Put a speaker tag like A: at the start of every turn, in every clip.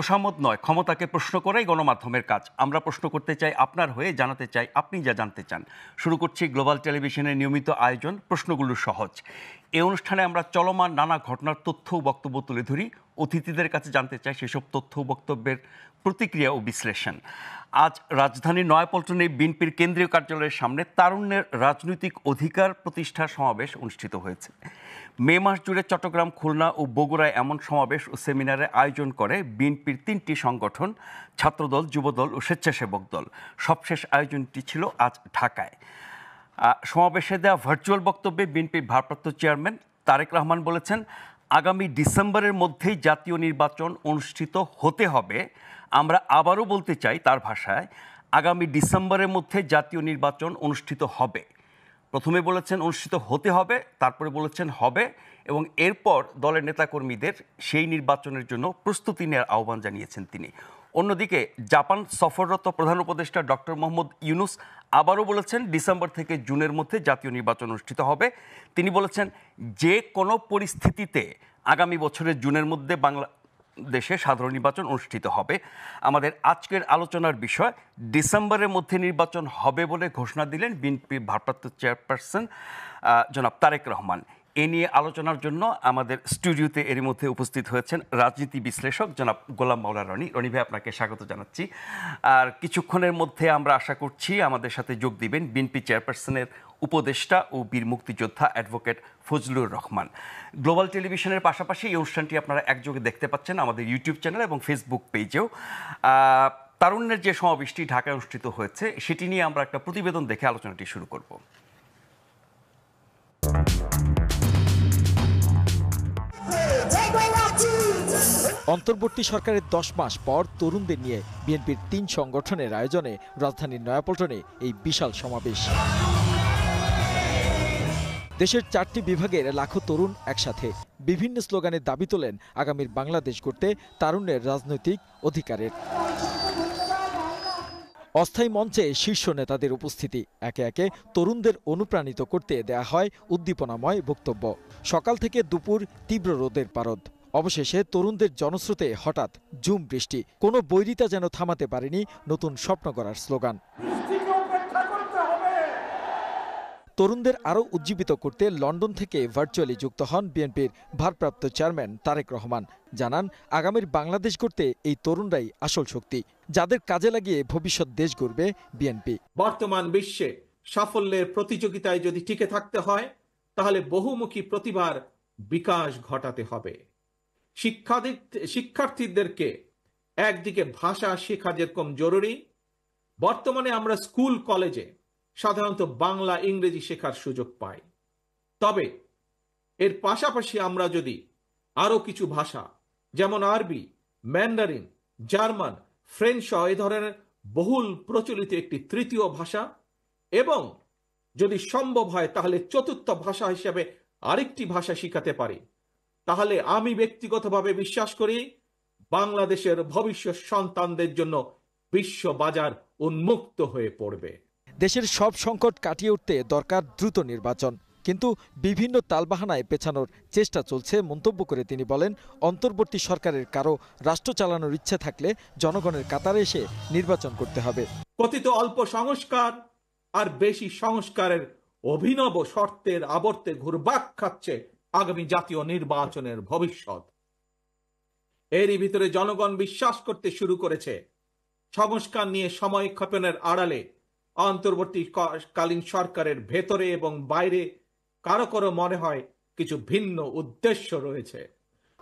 A: তোষামোদ নয়, ক্ষমতাকে প্রশ্ন করাই গণমাধ্যমের কাজ। আমরা প্রশ্ন করতে চাই আপনার হয়ে, জানাতে চাই আপনি যা জানতে চান। শুরু করছি গ্লোবাল টেলিভিশনের নিয়মিত আয়োজন প্রশ্নগুলো সহজ। এই অনুষ্ঠানে আমরা চলমান নানা ঘটনার তথ্য ও বক্তব্য তুলে ধরি, অতিথিদের কাছে জানতে চাই সেসব তথ্য ও বক্তব্যের প্রতিক্রিয়া ও বিশ্লেষণ। আজ রাজধানীর নয়াপল্টনে বিএনপির কেন্দ্রীয় কার্যালয়ের সামনে তারুণ্যের রাজনৈতিক অধিকার প্রতিষ্ঠার সমাবেশ অনুষ্ঠিত হয়েছে। মে মাস জুড়ে চট্টগ্রাম, খুলনা ও বগুড়ায় এমন সমাবেশ ও সেমিনারের আয়োজন করে বিএনপির 3টি সংগঠন, ছাত্রদল, যুবদল ও স্বেচ্ছাসেবক দল। সবশেষ আয়োজনটি ছিল আজ ঢাকায়। সমাবেশে দেওয়া ভার্চুয়াল বক্তব্যে বিএনপির ভারপ্রাপ্ত চেয়ারম্যান তারেক রহমান বলেছেন, আগামী ডিসেম্বরের মধ্যেই জাতীয় নির্বাচন অনুষ্ঠিত হতে হবে। আমরা আবারও বলতে চাই, তার ভাষায়, আগামী ডিসেম্বরের মধ্যে জাতীয় নির্বাচন অনুষ্ঠিত হবে। প্রথমে বলেছেন অনুষ্ঠিত হতে হবে, তারপরে বলেছেন হবে, এবং এরপর দলের নেতাকর্মীদের সেই নির্বাচনের জন্য প্রস্তুতি নেওয়ার আহ্বান জানিয়েছেন তিনি। অন্যদিকে জাপান সফররত প্রধান উপদেষ্টা ডক্টর মোহাম্মদ ইউনুস আবারও বলেছেন ডিসেম্বর থেকে জুনের মধ্যে জাতীয় নির্বাচন অনুষ্ঠিত হবে। তিনি বলেছেন, যে কোনো পরিস্থিতিতে আগামী বছরের জুনের মধ্যে বাংলাদেশে সাধারণ নির্বাচন অনুষ্ঠিত হবে। আমাদের আজকের আলোচনার বিষয় ডিসেম্বরের মধ্যে নির্বাচন হবে বলে ঘোষণা দিলেন বিএনপির ভারপ্রাপ্ত চেয়ারপারসন জনাব তারেক রহমান। এ নিয়ে আলোচনার জন্য আমাদের স্টুডিওতে এরই মধ্যে উপস্থিত হয়েছেন রাজনীতি বিশ্লেষক জনাব গোলাম মাওলা রনি। রনি ভাই, আপনাকে স্বাগত জানাচ্ছি। আর কিছুক্ষণের মধ্যে আমরা আশা করছি আমাদের সাথে যোগ দিবেন বিএনপি চেয়ারপারসনের উপদেষ্টা ও বীর মুক্তিযোদ্ধা অ্যাডভোকেট ফজলুর রহমান। গ্লোবাল টেলিভিশনের পাশাপাশি এই অনুষ্ঠানটি আপনারা একযোগে দেখতে পাচ্ছেন আমাদের ইউটিউব চ্যানেল এবং ফেসবুক পেজেও। তারুণ্যের যে সমাবেশটি ঢাকায় অনুষ্ঠিত হয়েছে সেটি নিয়ে আমরা একটা প্রতিবেদন দেখে আলোচনাটি শুরু করব।
B: অন্তর্বর্তী সরকারের 10 মাস পর তরুণদের নিয়ে বিএনপির 3 সংগঠনের আয়োজনে রাজধানীর নয়াপল্টনে এই বিশাল সমাবেশ। দেশের 4টি বিভাগের লাখো তরুণ একসাথে বিভিন্ন স্লোগানে দাবি তোলেন আগামীর বাংলাদেশ গড়তে তারুণ্যের রাজনৈতিক অধিকারের। অস্থায়ী মঞ্চে শীর্ষ নেতাদের উপস্থিতি, একে একে তরুণদের অনুপ্রাণিত করতে দেয়া হয় উদ্দীপনাময় বক্তব্য। সকাল থেকে দুপুর তীব্র রোদের পারদ, অবশেষে তরুণদের জনস্রোতে হঠাৎ ঝুম বৃষ্টি। কোনো বৈরিতা যেন থামাতে পারেনি নতুন স্বপ্ন গড়ার স্লোগান। তরুণদের আরও উজ্জীবিত করতে লন্ডন থেকে ভার্চুয়ালি যুক্ত হন বিএনপির ভারপ্রাপ্ত চেয়ারম্যান তারেক রহমান। জানান, আগামীর বাংলাদেশ গড়তে এই তরুণরাই আসল শক্তি, যাদের কাজে লাগিয়ে ভবিষ্যৎ দেশ গড়বে বিএনপি।
C: বর্তমান বিশ্বে সাফল্যের প্রতিযোগিতায় যদি টিকে থাকতে হয়, তাহলে বহুমুখী প্রতিভার বিকাশ ঘটাতে হবে। শিক্ষার্থীদেরকে একদিকে ভাষা শেখা যেরকম জরুরি, বর্তমানে আমরা স্কুল কলেজে সাধারণত বাংলা, ইংরেজি শেখার সুযোগ পাই। তবে এর পাশাপাশি আমরা যদি আরো কিছু ভাষা, যেমন আরবি, ম্যান্ডারিন, জার্মান, ফ্রেঞ্চ সহ এ ধরনের বহুল প্রচলিত একটি তৃতীয় ভাষা, এবং যদি সম্ভব হয় তাহলে চতুর্থ ভাষা হিসেবে আরেকটি ভাষা শিখাতে পারি, তাহলে আমি ব্যক্তিগতভাবে বিশ্বাস করি বাংলাদেশের ভবিষ্যৎ সন্তানদের জন্য বিশ্ব বাজার উন্মুক্ত হয়ে পড়বে।
B: দেশের সব সংকট কাটিয়ে উঠতে দরকার দ্রুত নির্বাচন, কিন্তু বিভিন্ন তালবাহানায় পেছানোর চেষ্টা চলছে মন্তব্য করে তিনি বলেন, অন্তর্বর্তী সরকারের কারো রাষ্ট্র চালানোর ইচ্ছে থাকলে জনগণের কাতারে এসে নির্বাচন করতে হবে।
C: কথিত অল্প সংস্কার আর বেশি সংস্কারের অভিনব শর্তের আবর্তে ঘুরপাক খাচ্ছে আগামী জাতীয় নির্বাচনের ভবিষ্যৎ। এরই ভিতরে জনগণ বিশ্বাস করতে শুরু করেছে সংস্কার নিয়ে সময় ক্ষেপণের আড়ালে অন্তর্বর্তীকালীন সরকারের ভেতরে এবং বাইরে কারো কারো মনে হয় কিছু ভিন্ন উদ্দেশ্য রয়েছে।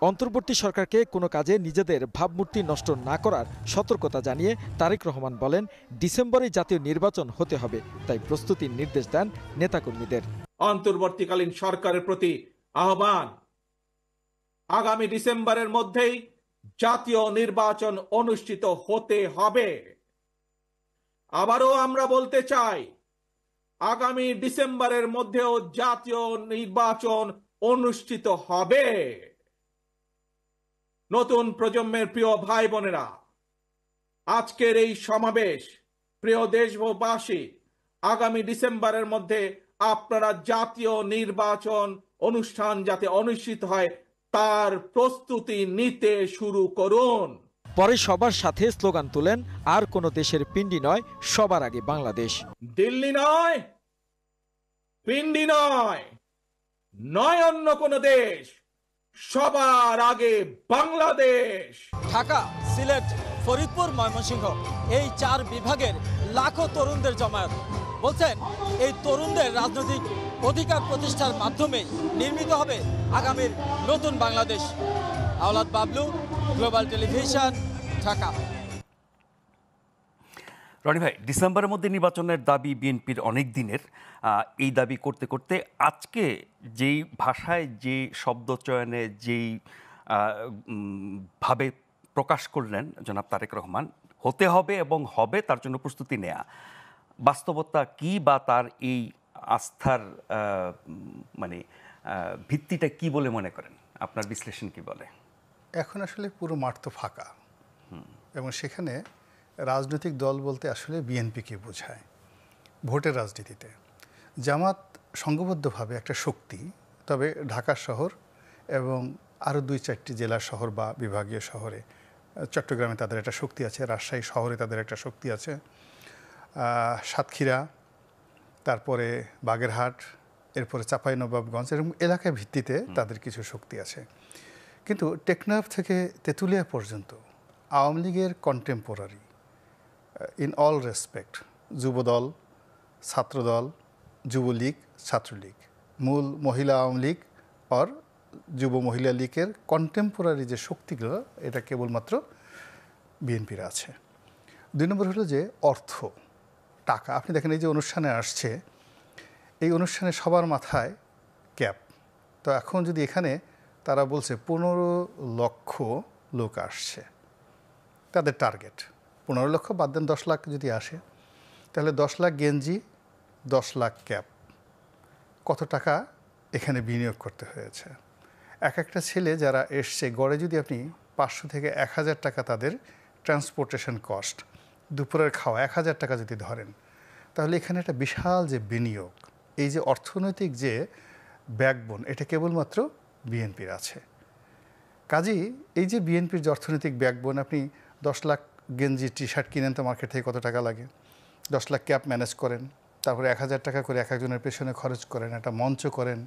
B: অন্তর্বর্তী সরকারকে কোনো কাজে নিজেদের ভাবমূর্তি নষ্ট না করার সতর্কতা জানিয়ে তারেক রহমান বলেন, ডিসেম্বরে জাতীয় নির্বাচন হতে হবে, তাই প্রস্তুতির নির্দেশ দেন নেতাকর্মীদের।
C: অন্তর্বর্তীকালীন সরকারের প্রতি আহ্বান, আগামী ডিসেম্বরের মধ্যেই জাতীয় নির্বাচন অনুষ্ঠিত হতে হবে। আবারও আমরা বলতে চাই, আগামী ডিসেম্বরের মধ্যেও জাতীয় নির্বাচন অনুষ্ঠিত হবে। নতুন প্রজন্মের প্রিয় ভাই বোনেরা, আজকের এই সমাবেশ, প্রিয় দেশবাসী, আগামী ডিসেম্বরের মধ্যে আপনারা জাতীয় নির্বাচন অনুষ্ঠান যাতে অনুষ্ঠিত হয় তার প্রস্তুতি নিতে শুরু করুন।
B: পরে সবার সাথে স্লোগান তোলেন, আর কোনো দেশের পিণ্ডি নয়, সবার আগে বাংলাদেশ।
C: দিল্লি নয়, পিন্ডি নয়, নয় অন্য কোন দেশ, সবার আগে বাংলাদেশ।
B: ঢাকা, সিলেট, ফরিদপুর, ময়মনসিংহ এই 4 বিভাগের লাখো তরুণদের জমায়েত। বলছেন এই তরুণদের রাজনৈতিক অধিকার প্রতিষ্ঠার মাধ্যমে নির্মিত হবে আগামীর নতুন বাংলাদেশ। আওলাদ বাবলু, গ্লোবাল টেলিভিশন, ঢাকা।
A: রনি ভাই, ডিসেম্বরের মধ্যে নির্বাচনের দাবি বিএনপির অনেক দিনের। এই দাবি করতে করতে আজকে যেই ভাষায়, যে শব্দচয়নে, যেই ভাবে প্রকাশ করলেন জনাব তারেক রহমান, হতে হবে এবং হবে, তার জন্য প্রস্তুতি নেয়া, বাস্তবতা কি বা তার এই আস্থার মানে ভিত্তিটা কি বলে মনে করেন? আপনার বিশ্লেষণ কি বলে?
D: এখন আসলে পুরো মাঠ তো ফাঁকা, এবং সেখানে রাজনৈতিক দল বলতে আসলে বিএনপিকে বোঝায় ভোটের রাজনীতিতে। জামাত সংঘবদ্ধভাবে একটা শক্তি, তবে ঢাকা শহর এবং আরও 2-4টি জেলা শহর বা বিভাগীয় শহরে, চট্টগ্রামে তাদের একটা শক্তি আছে, রাজশাহী শহরে তাদের একটা শক্তি আছে, সাতক্ষীরা, তারপরে বাগেরহাট, এরপরে চাঁপাইনবাবগঞ্জ, এরকম এলাকার ভিত্তিতে তাদের কিছু শক্তি আছে। কিন্তু টেকনাফ থেকে তেঁতুলিয়া পর্যন্ত আওয়ামী লীগের contemporary in all respect, Jubodal, Chhatradal, Juboleague, Chhatraleague, মূল মহিলা আওয়ামী লীগ আর যুব মহিলা লীগের কন্টেম্পোরারি যে শক্তিগুলো, এটা কেবলমাত্র বিএনপির আছে। 2 নম্বর হলো যে অর্থ, টাকা। আপনি দেখেন এই যে অনুষ্ঠানে আসছে, এই অনুষ্ঠানে সবার মাথায় ক্যাপ। তো এখন যদি এখানে তারা বলছে 15 লক্ষ লোক আসছে, তাদের টার্গেট 15 লক্ষ, বাদ দেন 10 লাখ যদি আসে, তাহলে 10 লাখ গেঞ্জি, 10 লাখ ক্যাপ, কত টাকা এখানে বিনিয়োগ করতে হয়েছে। এক একটা ছেলে যারা এসছে, গড়ে যদি আপনি 500 থেকে 1000 টাকা তাদের ট্রান্সপোর্টেশন কস্ট, দুপুরের খাওয়া 1000 টাকা যদি ধরেন, তাহলে এখানে একটা বিশাল যে বিনিয়োগ, এই যে অর্থনৈতিক যে ব্যাকবোন, এটা কেবলমাত্র বিএনপির আছে। কাজেই এই যে বিএনপির যে অর্থনৈতিক ব্যাকবোন, আপনি 10 লাখ গেঞ্জি টি শার্ট কিনেন তো মার্কেট থেকে কত টাকা লাগে, 10 লাখ ক্যাপ ম্যানেজ করেন, তারপরে 1000 টাকা করে এক একজনের পেছনে খরচ করেন, একটা মঞ্চ করেন,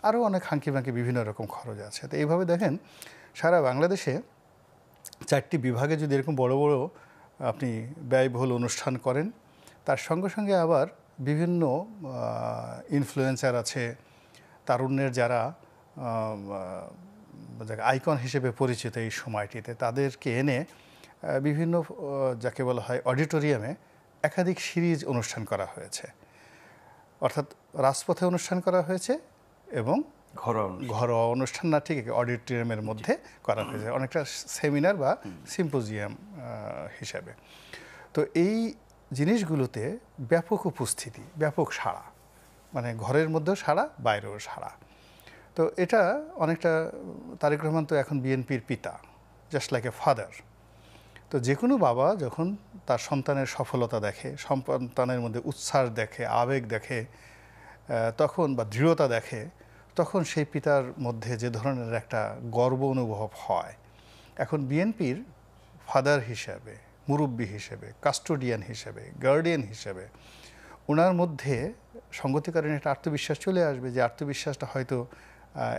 D: আরও অনেক হাঙ্কি বাঙ্কি বিভিন্ন রকম খরচ আছে। তো এইভাবে দেখেন সারা বাংলাদেশে 4টি বিভাগে যদি এরকম বড় বড় আপনি ব্যয়বহুল অনুষ্ঠান করেন, তার সঙ্গে সঙ্গে আবার বিভিন্ন ইনফ্লুয়েন্সার আছে, তারুণ্যের যারা আইকন হিসেবে পরিচিত এই সময়টিতে, তাদেরকে এনে বিভিন্ন যাকে বলা হয় অডিটোরিয়ামে একাধিক সিরিজ অনুষ্ঠান করা হয়েছে। অর্থাৎ রাজপথে অনুষ্ঠান করা হয়েছে এবং ঘরোয়া অনুষ্ঠান না, ঠিক অডিটোরিয়ামের মধ্যে করা হয়েছে, অনেকটা সেমিনার বা সিম্পোজিয়াম হিসাবে। তো এই জিনিসগুলোতে ব্যাপক উপস্থিতি, ব্যাপক সাড়া, মানে ঘরের মধ্যেও সাড়া, বাইরেও সাড়া। তো এটা অনেকটা, তারেক রহমান তো এখন বিএনপির পিতা, জাস্ট লাইক এ ফাদার। তো যে কোনো বাবা যখন তার সন্তানের সফলতা দেখে, সন্তানের মধ্যে উচ্ছ্বাস দেখে, আবেগ দেখে, তখন বা দৃঢ়তা দেখে, তখন সেই পিতার মধ্যে যে ধরনের একটা গর্ব অনুভব হয়। এখন বিএনপির ফাদার হিসেবে, মুরব্বী হিসেবে, কাস্টোডিয়ান হিসেবে, গার্ডিয়ান হিসেবে ওনার মধ্যে সঙ্গতিকারী একটা আত্মবিশ্বাস চলে আসবে, যে আত্মবিশ্বাসটা হয়তো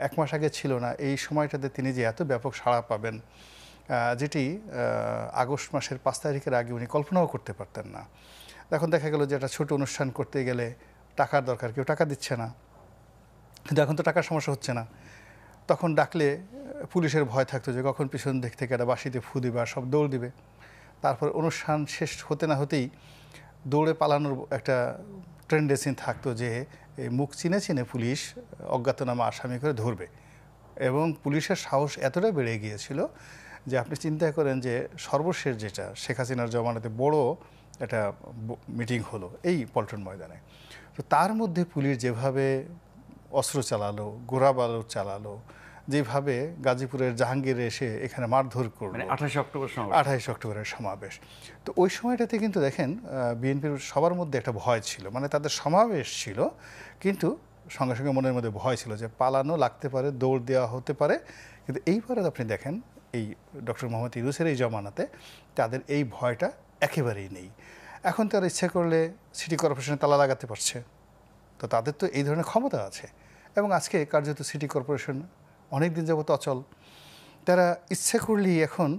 D: 1 মাস আগে ছিল না। এই সময়টাতে তিনি যে এত ব্যাপক সাড়া পাবেন, যেটি আগস্ট মাসের 5 তারিখের আগে উনি কল্পনাও করতে পারতেন না। এখন দেখা গেল যে একটা ছোট অনুষ্ঠান করতে গেলে টাকার দরকার, কেউ টাকা দিচ্ছে না, কিন্তু এখন তো টাকার সমস্যা হচ্ছে না। তখন ডাকলে পুলিশের ভয় থাকতো যে কখন পিছন দিক থেকে একটা বাঁশিতে ফু দিবে আর সব দৌড় দিবে। তারপর অনুষ্ঠান শেষ হতে না হতেই দৌড়ে পালানোর একটা ট্রেন্ডেন্সি থাকতো, যে মুখ চিনে চিনে পুলিশ অজ্ঞাতনামা আসামি করে ধরবে। এবং পুলিশের সাহস এতটা বেড়ে গিয়েছিল যে আপনি চিন্তা করেন যে সর্বশেষ যেটা শেখ হাসিনার জমানাতে বড় একটা মিটিং হলো এই পল্টন ময়দানে, তো তার মধ্যে পুলিশ যেভাবে অস্ত্র চালালো, গোলাবারুদ চালালো, যেভাবে গাজীপুরের জাহাঙ্গীরে এসে এখানে মারধর করলো, 28 অক্টোবরের সমাবেশ। তো ওই সময়টাতে কিন্তু দেখেন বিএনপির সবার মধ্যে একটা ভয় ছিল, মানে তাদের সমাবেশ ছিল, কিন্তু সঙ্গে সঙ্গে মনের মধ্যে ভয় ছিল যে পালানো লাগতে পারে, দৌড় দেওয়া হতে পারে। কিন্তু এইবারে আপনি দেখেন এই ডক্টর মোহাম্মদ ইউনূসের এই জমানাতে তাদের এই ভয়টা একেবারেই নেই। এখন তারা ইচ্ছা করলে সিটি কর্পোরেশনে তালা লাগাতে পারছে, তো তাদের তো এই ধরনের ক্ষমতা আছে। এবং আজকে কার্যত সিটি কর্পোরেশন অনেক দিন যাবত অচল। তারা ইচ্ছে করলেই এখন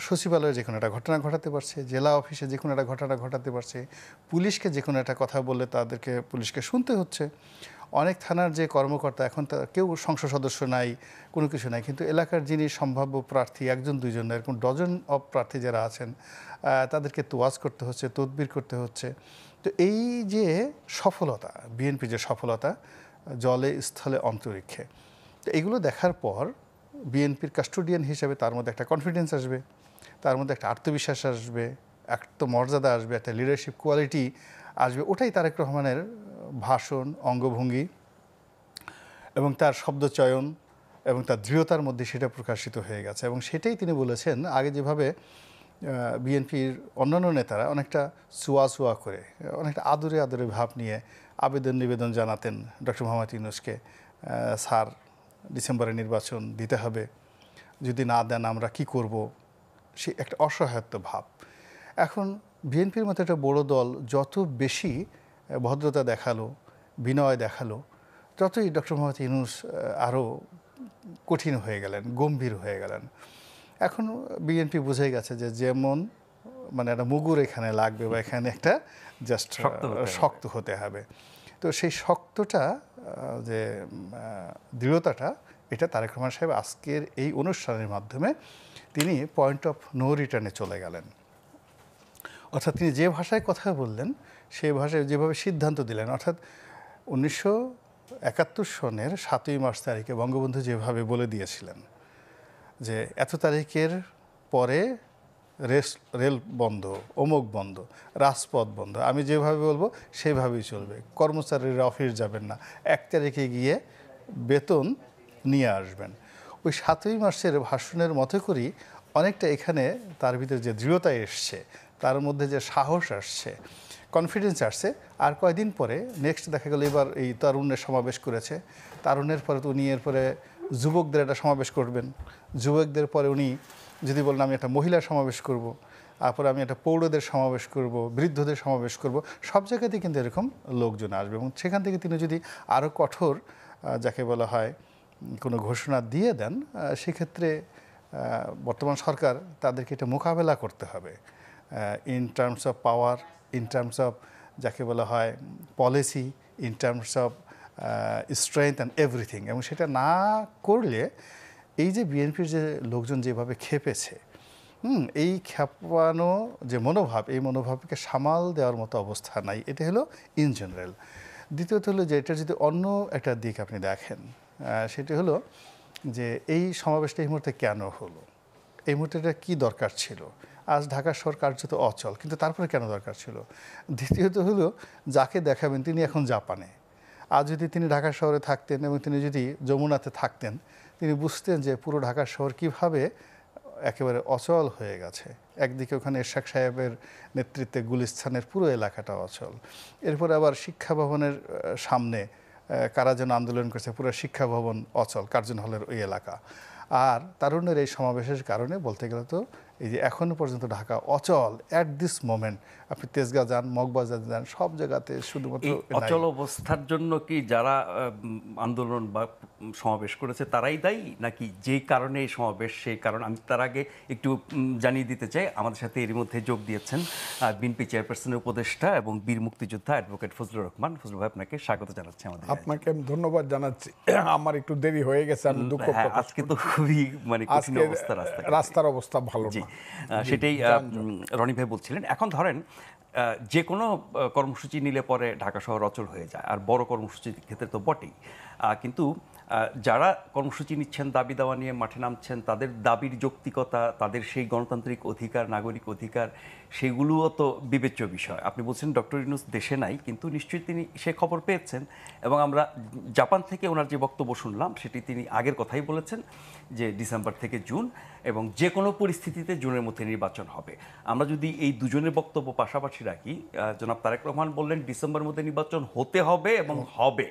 D: সচিবালয়ে যে কোনো একটা ঘটনা ঘটাতে পারছে, জেলা অফিসে যে কোনো একটা ঘটনা ঘটাতে পারছে, পুলিশকে যে কোনো একটা কথা বললে তাদেরকে পুলিশকে শুনতে হচ্ছে। অনেক থানার যে কর্মকর্তা এখন কেউ সংসদ সদস্য নাই, কোনো কিছু নাই, কিন্তু এলাকার যিনি সম্ভাব্য প্রার্থী একজন দুইজন এরকম ডজন অফ প্রার্থী যারা আছেন তাদেরকে তোয়াজ করতে হচ্ছে, তদবির করতে হচ্ছে। তো এই যে সফলতা, বিএনপি যে সফলতা জলে স্থলে অন্তরিক্ষে, তো এগুলো দেখার পর বিএনপির কাস্টোডিয়ান হিসেবে তার মধ্যে একটা কনফিডেন্স আসবে, তার মধ্যে একটা আত্মবিশ্বাস আসবে, আত্মমর্যাদা আসবে, একটা লিডারশিপ কোয়ালিটি আসবে। ওটাই তারেক রহমানের ভাষণ, অঙ্গভঙ্গি এবং তার শব্দচয়ন এবং তার দৃঢ়তার মধ্যে সেটা প্রকাশিত হয়ে গেছে। এবং সেটাই তিনি বলেছেন, আগে যেভাবে বিএনপির অন্যান্য নেতারা অনেকটা সুয়া করে, অনেকটা আদরে আদরে ভাব নিয়ে আবেদন নিবেদন জানাতেন ডক্টর মোহাম্মদ ইউনূসকে, স্যার ডিসেম্বরে নির্বাচন দিতে হবে, যদি না দেন আমরা কি করব, সে একটা অসহায়ত্ব ভাব। এখন বিএনপির মতো একটা বড় দল যত বেশি ভদ্রতা দেখালো, বিনয় দেখালো, ততই ডক্টর মোহাম্মদ ইউনূস আরও কঠিন হয়ে গেলেন, গম্ভীর হয়ে গেলেন। এখন বিএনপি বুঝে গেছে যে যেমন মানে একটা মুগুর এখানে লাগবে বা এখানে একটা জাস্ট শক্ত হতে হবে। তো সেই শক্তটা যে দৃঢ়তাটা, এটা তারেক রহমান সাহেব আজকের এই অনুষ্ঠানের মাধ্যমে তিনি পয়েন্ট অফ নো রিটার্নে চলে গেলেন। অর্থাৎ তিনি যে ভাষায় কথা বললেন সেই ভাষায় যেভাবে সিদ্ধান্ত দিলেন, অর্থাৎ 1971 সনের 7ই মার্চ তারিখে বঙ্গবন্ধু যেভাবে বলে দিয়েছিলেন যে এত তারিখের পরে রেল বন্ধ, অমুক বন্ধ, রাজপথ বন্ধ, আমি যেভাবে বলবো সেইভাবেই চলবে, কর্মচারীরা অফিস যাবেন না, 1 তারিখে গিয়ে বেতন নিয়ে আসবেন। ওই 7ই মার্চের ভাষণের মতো করেই অনেকটা এখানে তার ভিতরে যে দৃঢ়তা এসছে, তার মধ্যে যে সাহস আসছে, কনফিডেন্স আসছে। আর কয়দিন পরে নেক্সট দেখা গেল এবার এই তারুণ্যের সমাবেশ করেছে, তারুণ্যের পরে তো উনি এরপরে যুবকদের একটা সমাবেশ করবেন, যুবকদের পরে উনি যদি বলেন আমি একটা মহিলা সমাবেশ করব, তারপরে আমি একটা পৌরদের সমাবেশ করব, বৃদ্ধদের সমাবেশ করব, সব জায়গাতেই কিন্তু এরকম লোকজন আসবে। এবং সেখান থেকে তিনি যদি আরও কঠোর যাকে বলা হয় কোনো ঘোষণা দিয়ে দেন, সেক্ষেত্রে বর্তমান সরকার তাদেরকে এটা মোকাবেলা করতে হবে in terms of power, in terms of যাকে বলা হয় policy, in terms of strength and everything. এবং সেটা না করলে এই যে বিএনপির যে লোকজন যেভাবে খেপেছে, এই খেপানো যে মনোভাব, এই মনোভাবকে সামাল দেওয়ার মতো অবস্থা নাই। এটা হলো ইন জেনারেল। দ্বিতীয়ত হলো যে এটা যদি অন্য একটা দিক আপনি দেখেন, সেটি হলো যে এই সমাবেশটা এই মুহূর্তে কেন হলো, এই মুহূর্তে এটা কী দরকার ছিল। আজ ঢাকা শহর কার্যত অচল, কিন্তু তারপরে কেন দরকার ছিল। দ্বিতীয়ত হলো যাকে দেখাবেন তিনি এখন জাপানে। আজ যদি তিনি ঢাকা শহরে থাকতেন এবং তিনি যদি যমুনাতে থাকতেন, তিনি বুঝতেন যে পুরো ঢাকা শহর কীভাবে একেবারে অচল হয়ে গেছে। একদিকে ওখানে এরশাদ সাহেবের নেতৃত্বে গুলিস্তানের পুরো এলাকাটা অচল, এরপর আবার শিক্ষা ভবনের সামনে কারা যেন আন্দোলন করছে, পুরো শিক্ষা ভবন অচল, কার্জন হলের ওই এলাকা। আর তারুণ্যের এই সমাবেশের কারণে বলতে গেলে তো এই যে এখনও পর্যন্ত ঢাকা অচল অ্যাট দিস মোমেন্ট। আপনি তেজগাঁও যান, মগবাজার যান, সব জায়গাতে শুধুমাত্র
A: অচল অবস্থার জন্য কি যারা আন্দোলন বা সমাবেশ করেছে তারাই দায়ী, নাকি যেই কারণে এই সমাবেশ সেই কারণ? আমি তার আগে একটু জানিয়ে দিতে চাই, আমাদের সাথে এরই মধ্যে যোগ দিয়েছেন বিএনপি চেয়ারপারসনের উপদেষ্টা এবং বীর মুক্তিযোদ্ধা অ্যাডভোকেট ফজলুর রহমান। ফজলুর ভাই, আপনাকে স্বাগত জানাচ্ছি আমাদের।
E: আপনাকে আমি ধন্যবাদ জানাচ্ছি। আমার একটু দেরি হয়ে গেছে, আমি দুঃখ প্রকাশ করছি।
A: আজকে তো খুবই মানে কঠিন অবস্থা,
E: রাস্তার অবস্থা ভালো না।
A: সেটাই রনি ভাই বলছিলেন। এখন ধরেন যে কোনো কর্মসূচি নিলে পরে ঢাকা শহর অচল হয়ে যায়, আর বড় কর্মসূচির ক্ষেত্রে তো বটেই। কিন্তু যারা কর্মসূচি নিচ্ছেন, দাবি দাওয়া নিয়ে মাঠে নামছেন, তাদের দাবির যৌক্তিকতা, তাদের সেই গণতান্ত্রিক অধিকার, নাগরিক অধিকার, সেগুলোও তো বিবেচ্য বিষয়। আপনি বলছেন ডক্টর ইউনূস দেশে নাই, কিন্তু নিশ্চয়ই তিনি সে খবর পেয়েছেন। এবং আমরা জাপান থেকে ওনার যে বক্তব্য শুনলাম সেটি তিনি আগের কথাই বলেছেন যে ডিসেম্বর থেকে জুন, এবং যে কোনো পরিস্থিতিতে জুনের মধ্যে নির্বাচন হবে। আমরা যদি এই দুজনের বক্তব্য পাশাপাশি রাখি, জনাব তারেক রহমান বললেন ডিসেম্বরের মধ্যে নির্বাচন হতে হবে এবং হবে।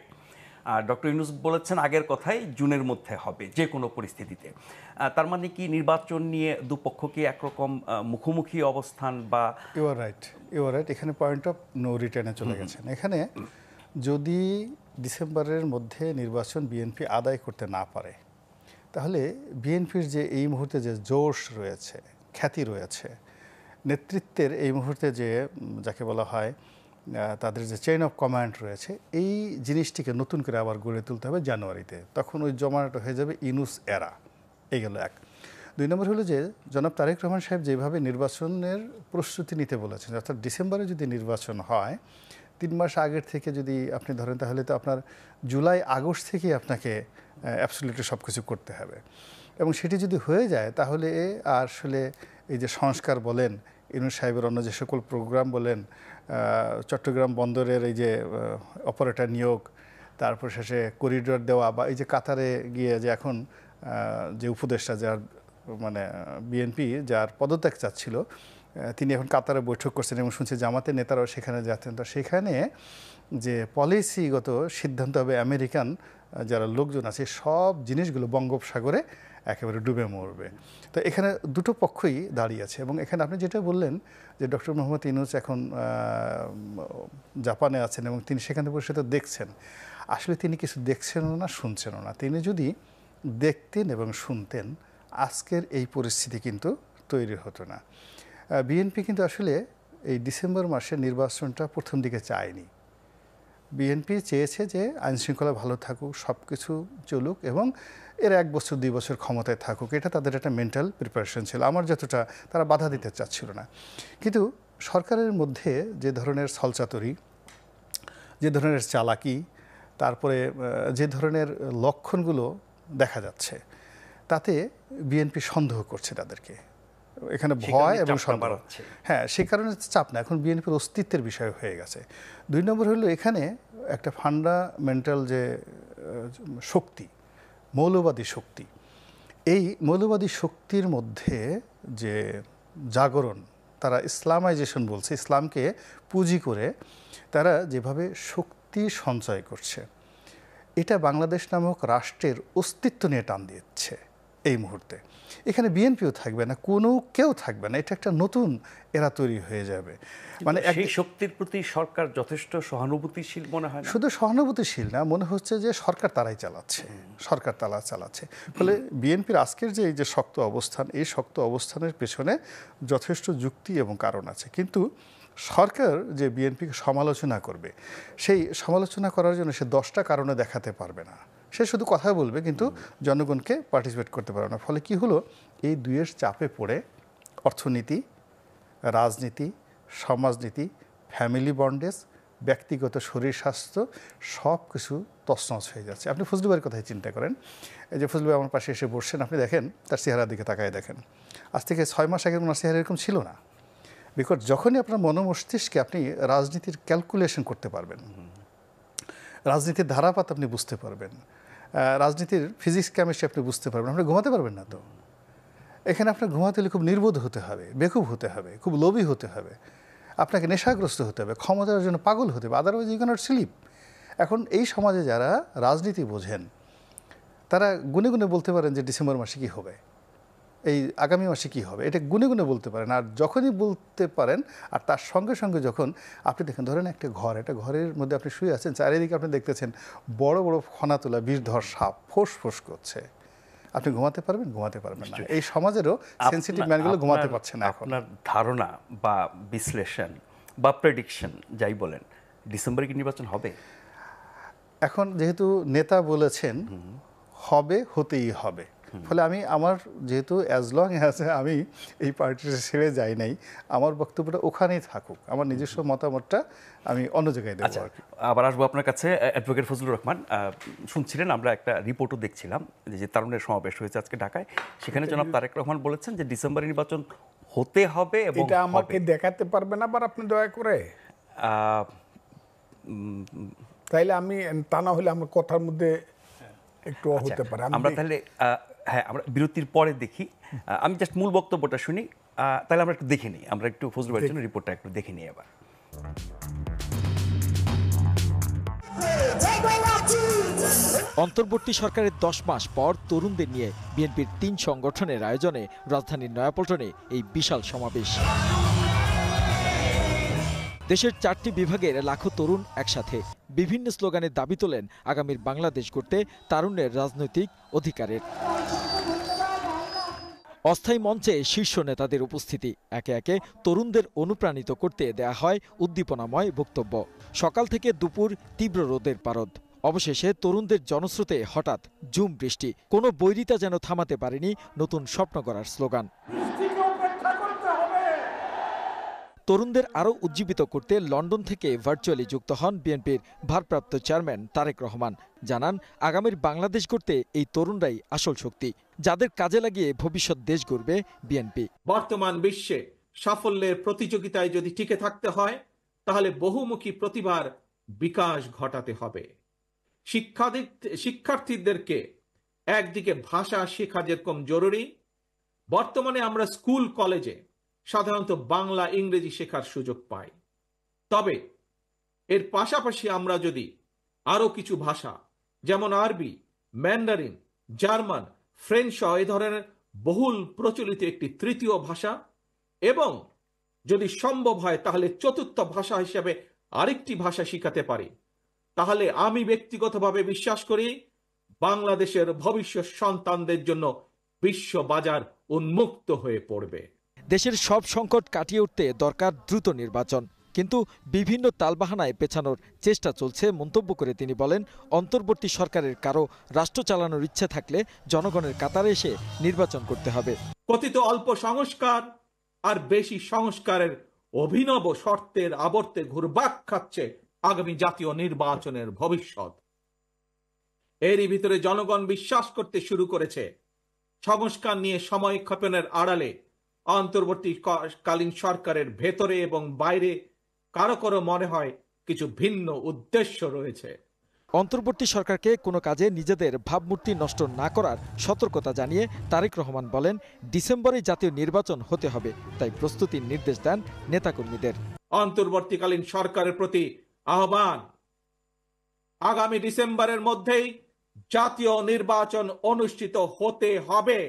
A: আর ডক্টর ইউনূস বলেছেন আগের কথাই জুনের মধ্যে হবে যে কোনো পরিস্থিতিতে। তার মানে কি নির্বাচন নিয়ে দুপক্ষকে একরকম মুখোমুখি অবস্থান বা
D: ইউ আর রাইট, এখানে পয়েন্ট অফ নো রিটার্নে চলে গেছেন। এখানে যদি ডিসেম্বরের মধ্যে নির্বাচন বিএনপি আদায় করতে না পারে, তাহলে বিএনপির যে এই মুহূর্তে যে জোশ রয়েছে, খ্যাতি রয়েছে, নেতৃত্বের এই মুহূর্তে যে যাকে বলা হয় তাদের যে চেইন অফ কমান্ড রয়েছে, এই জিনিসটিকে নতুন করে আবার গড়ে তুলতে হবে জানুয়ারিতে। তখন ওই জমানাটা হয়ে যাবে ইনুস এরা। এই গেল এক। 2 নম্বর হলো যে জনাব তারেক রহমান সাহেব যেভাবে নির্বাচনের প্রস্তুতি নিতে বলেছেন, অর্থাৎ ডিসেম্বরে যদি নির্বাচন হয় 3 মাস আগের থেকে যদি আপনি ধরেন, তাহলে তো আপনার জুলাই আগস্ট থেকেই আপনাকে অ্যাবসলিউটলি সব কিছু করতে হবে। এবং সেটি যদি হয়ে যায় তাহলে আসলে এই যে সংস্কার বলেন, ইউনূস সাহেবের অন্য যে সকল প্রোগ্রাম বলেন, চট্টগ্রাম বন্দরের এই যে অপারেটর নিয়োগ, তারপর শেষে করিডোর দেওয়া, বা এই যে কাতারে গিয়ে যে এখন যে উপদেষ্টা যার মানে বিএনপি যার পদত্যাগ চাচ্ছিল, তিনি এখন কাতারে বৈঠক করছেন এবং শুনছি জামাতের নেতারাও সেখানে যাচ্ছেন। তো সেখানে যে পলিসিগত সিদ্ধান্ত হবে আমেরিকান যারা লোকজন আছে, সব জিনিসগুলো বঙ্গোপসাগরে একেবারে ডুবে মরবে। তো এখানে দুটো পক্ষই দাঁড়িয়ে আছে। এবং এখানে আপনি যেটা বললেন যে ডক্টর মোহাম্মদ ইউনূস এখন জাপানে আছেন এবং তিনি সেখানে বসে তো দেখছেন, আসলে তিনি কিছু দেখছেনও না, শুনছেনও না। তিনি যদি দেখতেন এবং শুনতেন, আজকের এই পরিস্থিতি কিন্তু তৈরি হতো না। বিএনপি কিন্তু আসলে এই ডিসেম্বর মাসে নির্বাচনটা প্রথম দিকে চায়নি। বিএনপি চেয়েছে যে আইনশৃঙ্খলা ভালো থাকুক, সব কিছু চলুক এবং এর 1 বছর 2 বছর ক্ষমতায় থাকুক, এটা তাদের একটা মেন্টাল প্রিপারেশন ছিল। আমার যতটা তারা বাধা দিতে চাচ্ছিল না। কিন্তু সরকারের মধ্যে যে ধরনের ছলচাতুরি, যে ধরনের চালাকি, তারপরে যে ধরনের লক্ষণগুলো দেখা যাচ্ছে, তাতে বিএনপি সন্দেহ করছে তাদেরকে। এখানে ভয় এবং সন্দেহ, হ্যাঁ, সে কারণে চাপ না, এখন বিএনপির অস্তিত্বের বিষয় হয়ে গেছে। 2 নম্বর হলো এখানে একটা ফান্ডামেন্টাল যে শক্তি, মৌলবাদী শক্তি, এই মৌলবাদী শক্তির মধ্যে যে জাগরণ, তারা ইসলামাইজেশন বলছে, ইসলামকে পুঁজি করে তারা যেভাবে শক্তি সঞ্চয় করছে, এটা বাংলাদেশ নামক রাষ্ট্রের অস্তিত্ব নিয়ে টান দিচ্ছে এই মুহূর্তে। এখানে বিএনপিও থাকবে না, কোনো কেউ থাকবে না, এটা একটা নতুন এরা তৈরি হয়ে যাবে। মানে
A: সেই শক্তির প্রতি সরকার যথেষ্ট সহানুভূতিশীল মনে হয় না?
D: শুধু সহানুভূতিশীল না, মনে হচ্ছে যে সরকার তারাই চালাচ্ছে, সরকার তারা চালাচ্ছে। ফলে বিএনপির আজকের যে এই যে শক্ত অবস্থান, এই শক্ত অবস্থানের পেছনে যথেষ্ট যুক্তি এবং কারণ আছে। কিন্তু সরকার যে বিএনপিকে সমালোচনা করবে, সেই সমালোচনা করার জন্য সে 10টা কারণে দেখাতে পারবে না। সে শুধু কথা বলবে কিন্তু জনগণকে পার্টিসিপেট করতে পারবে না। ফলে কি হলো, এই দুইয়ের চাপে পড়ে অর্থনীতি, রাজনীতি, সমাজনীতি, ফ্যামিলি বন্ডেজ, ব্যক্তিগত শরীর স্বাস্থ্য সব কিছু তছনছ হয়ে যাচ্ছে। আপনি ফজলু ভাইয়ের কথাই চিন্তা করেন। এই যে ফজলু ভাই আমার পাশে এসে বসছেন, আপনি দেখেন তার চেহারার দিকে তাকায় দেখেন, আজ থেকে 6 মাস আগে ওনার চেহারা এরকম ছিল না। বিকজ যখনই আপনার মনোমস্তিষ্কে আপনি রাজনীতির ক্যালকুলেশন করতে পারবেন, রাজনীতির ধারাপাত আপনি বুঝতে পারবেন, রাজনীতির ফিজিক্স কেমিস্ট্রি আপনি বুঝতে পারবেন, আপনি ঘুমাতে পারবেন না। তো এখানে আপনার ঘুমাতে হলে খুব নির্বোধ হতে হবে, বেকুব হতে হবে, খুব লোভী হতে হবে, আপনাকে নেশাগ্রস্ত হতে হবে, ক্ষমতার জন্য পাগল হতে হবে, আদারওয়াইজ ইউ ক্যানট স্লিপ। এখন এই সমাজে যারা রাজনীতি বোঝেন, তারা গুনে গুনে বলতে পারেন যে ডিসেম্বর মাসে কী হবে, এই আগামী মাসে কী হবে, এটা গুনে গুনে বলতে পারেন। আর যখনই বলতে পারেন, আর তার সঙ্গে সঙ্গে যখন আপনি দেখেন, ধরেন একটা ঘরের মধ্যে আপনি শুয়ে আছেন, চারিদিকে আপনি দেখতেছেন বড় বড় ফনা তোলা বিষধর সাপ ফোঁস ফোঁস করছে, আপনি ঘুমাতে পারবেন? ঘুমাতে পারবেন না। এই সমাজেরও সেনসিটিভ ম্যানগুলো ঘুমাতে পারছে না। এখন
A: আপনার ধারণা বা বিশ্লেষণ বা প্রেডিকশন যাই বলেন, ডিসেম্বরে কি নির্বাচন হবে?
D: এখন যেহেতু নেতা বলেছেন হবে, হতেই হবে, ফলে আমি আমার যেহেতু অ্যাজ লং অ্যাজ আমি এই পার্টিটা ছেড়ে যাই নাই, আমার বক্তব্যটা ওখানেই থাকুক, আমার নিজস্ব মতামতটা আমি অন্য জায়গায় দেবো।
A: আবার আসবো আপনার কাছে, অ্যাডভোকেট ফজলুর রহমান। শুনছিলেন, আমরা একটা রিপোর্টও দেখছিলাম যে তারুণের সমাবেশ হয়েছে আজকে ঢাকায়, সেখানে জনাব তারেক রহমান বলেছেন যে ডিসেম্বরে নির্বাচন হতে হবে এবং
E: এটা আমাকে দেখাতে পারবেন আবার আপনি দয়া করে? তাইলে আমি তা না হলে আমার কথার মধ্যে একটু হতে পারে।
A: আমরা তাহলে হ্যাঁ, আমরা বিরতির পরে দেখি। আমি জাস্ট মূল বক্তব্যটা শুনি, তাহলে আমরা একটু দেখে নিই, আমরা একটু ফজলু ভাইয়ের জন্য রিপোর্টটা একটু দেখে নিই এবার।
F: Take away my
B: অন্তর্বর্তী সরকারের 10 মাস পর তরুণদের নিয়ে বিএনপির 3 সংগঠনের আয়োজনে রাজধানীর নয়াপল্টনে এই বিশাল সমাবেশ। দেশের 4টি বিভাগের লাখো তরুণ একসাথে বিভিন্ন স্লোগানে দাবি তোলেন আগামীর বাংলাদেশ গড়তে তারুণ্যের রাজনৈতিক অধিকারের। অস্থায়ী মঞ্চে শীর্ষ নেতাদের উপস্থিতি, একে একে তরুণদের অনুপ্রাণিত করতে দেয়া হয় উদ্দীপনাময় বক্তব্য। সকাল থেকে দুপুর তীব্র রোদের পারদ, অবশেষে তরুণদের জনস্রোতে হঠাৎ ঝুম বৃষ্টি। কোনো বৈরিতা যেন থামাতে পারেনি নতুন স্বপ্ন গড়ার স্লোগান। তরুণদের আরও উজ্জীবিত করতে লন্ডন থেকে ভার্চুয়ালি যুক্ত হন বিএনপির ভারপ্রাপ্ত চেয়ারম্যান তারেক রহমান। জানান, আগামীর বাংলাদেশ গড়তে এই তরুণরাই আসল শক্তি, যাদের কাজে লাগিয়ে ভবিষ্যৎ দেশ গড়বে বিএনপি।
C: বর্তমান বিশ্বে সাফল্যের প্রতিযোগিতায় যদি টিকে থাকতে হয়, তাহলে বহুমুখী প্রতিভার বিকাশ ঘটাতে হবে। শিক্ষার্থীদেরকে একদিকে ভাষা শেখা যেরকম জরুরি, বর্তমানে আমরা স্কুল কলেজে সাধারণত বাংলা ইংরেজি শেখার সুযোগ পাই। তবে এর পাশাপাশি আমরা যদি আরো কিছু ভাষা যেমন আরবি, ম্যান্ডারিন, জার্মান, ফ্রেঞ্চ সহ এই ধরনের বহুল প্রচলিত একটি তৃতীয় ভাষা এবং যদি সম্ভব হয় তাহলে চতুর্থ ভাষা হিসেবে আরেকটি ভাষা শিখাতে পারি, তাহলে আমি ব্যক্তিগতভাবে বিশ্বাস করি বাংলাদেশের ভবিষ্যৎ সন্তানদের জন্য বিশ্ব বাজার উন্মুক্ত হয়ে পড়বে।
B: দেশের সব সংকট কাটিয়ে উঠতে দরকার দ্রুত নির্বাচন, কিন্তু বিভিন্ন তালবাহানায় পেছানোর চেষ্টা চলছে মন্তব্য করে তিনি বলেন, অন্তর্বর্তী সরকারের কারো রাষ্ট্র চালানোর ইচ্ছে থাকলে জনগণের কাতারে এসে নির্বাচন করতে হবে।
C: কথিত অল্প সংস্কার আর বেশি সংস্কারের অভিনব শর্তের আবর্তে ঘুরপাক খাচ্ছে আগামী জাতীয় নির্বাচনের ভবিষ্যৎ। এরই ভিতরে জনগণ বিশ্বাস করতে শুরু করেছে সংস্কার নিয়ে সময় ক্ষেপণের আড়ালে অন্তর্বর্তীকালীন সরকারের ভেতরে এবং বাইরে কারো কারো মনে হয় কিছু ভিন্ন উদ্দেশ্য রয়েছে।
B: অন্তর্বর্তী সরকারকে কোনো কাজে নিজেদের ভাবমূর্তি নষ্ট না করার সতর্কতা জানিয়ে তারেক রহমান বলেন, ডিসেম্বরে জাতীয় নির্বাচন হতে হবে, তাই প্রস্তুতির নির্দেশ দেন নেতাকর্মীদের।
C: অন্তর্বর্তীকালীন সরকারের প্রতি আহ্বান, আগামী ডিসেম্বরের মধ্যেই জাতীয় নির্বাচন অনুষ্ঠিত হতে হবে।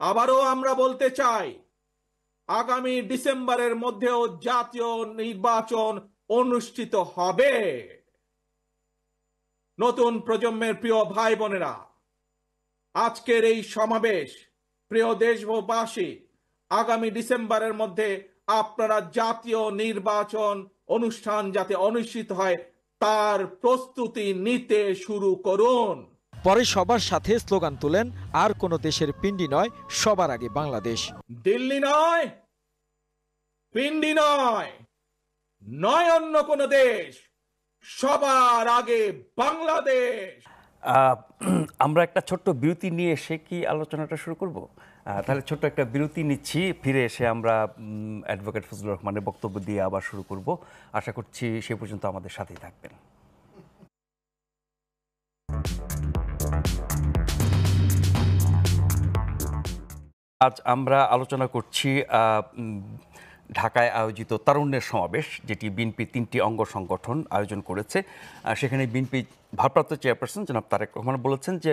C: আবারও আমরা বলতে চাই, আগামী ডিসেম্বরের মধ্যেও জাতীয় নির্বাচন অনুষ্ঠিত হবে। নতুন প্রজন্মের প্রিয় ভাই বোনেরা, আজকের এই সমাবেশ, প্রিয় দেশবাসী, আগামী ডিসেম্বরের মধ্যে আপনারা জাতীয় নির্বাচন অনুষ্ঠান যাতে অনুষ্ঠিত হয় তার প্রস্তুতি নিতে শুরু করুন।
B: পরে সবার সাথে স্লোগান তুলেন, আর কোনো দেশের পিণ্ডি নয়, সবার আগে বাংলাদেশ।
C: দিল্লি নয়, পিণ্ডি নয়, নয় অন্য কোনো দেশ, সবার আগে বাংলাদেশ।
A: আমরা একটা ছোট্ট বিরতি নিয়ে এসে কি আলোচনাটা শুরু করব? তাহলে ছোট্ট একটা বিরতি নিচ্ছি, ফিরে এসে আমরা অ্যাডভোকেট ফজলুর রহমানের বক্তব্য দিয়ে আবার শুরু করব। আশা করছি সে পর্যন্ত আমাদের সাথেই থাকবেন। আজ আমরা আলোচনা করছি ঢাকায় আয়োজিত তারুণ্যের সমাবেশ, যেটি বিএনপি 3টি অঙ্গ সংগঠন আয়োজন করেছে। সেখানে বিএনপি ভারপ্রাপ্ত চেয়ারপারসন জনাব তারেক রহমান বলেছেন যে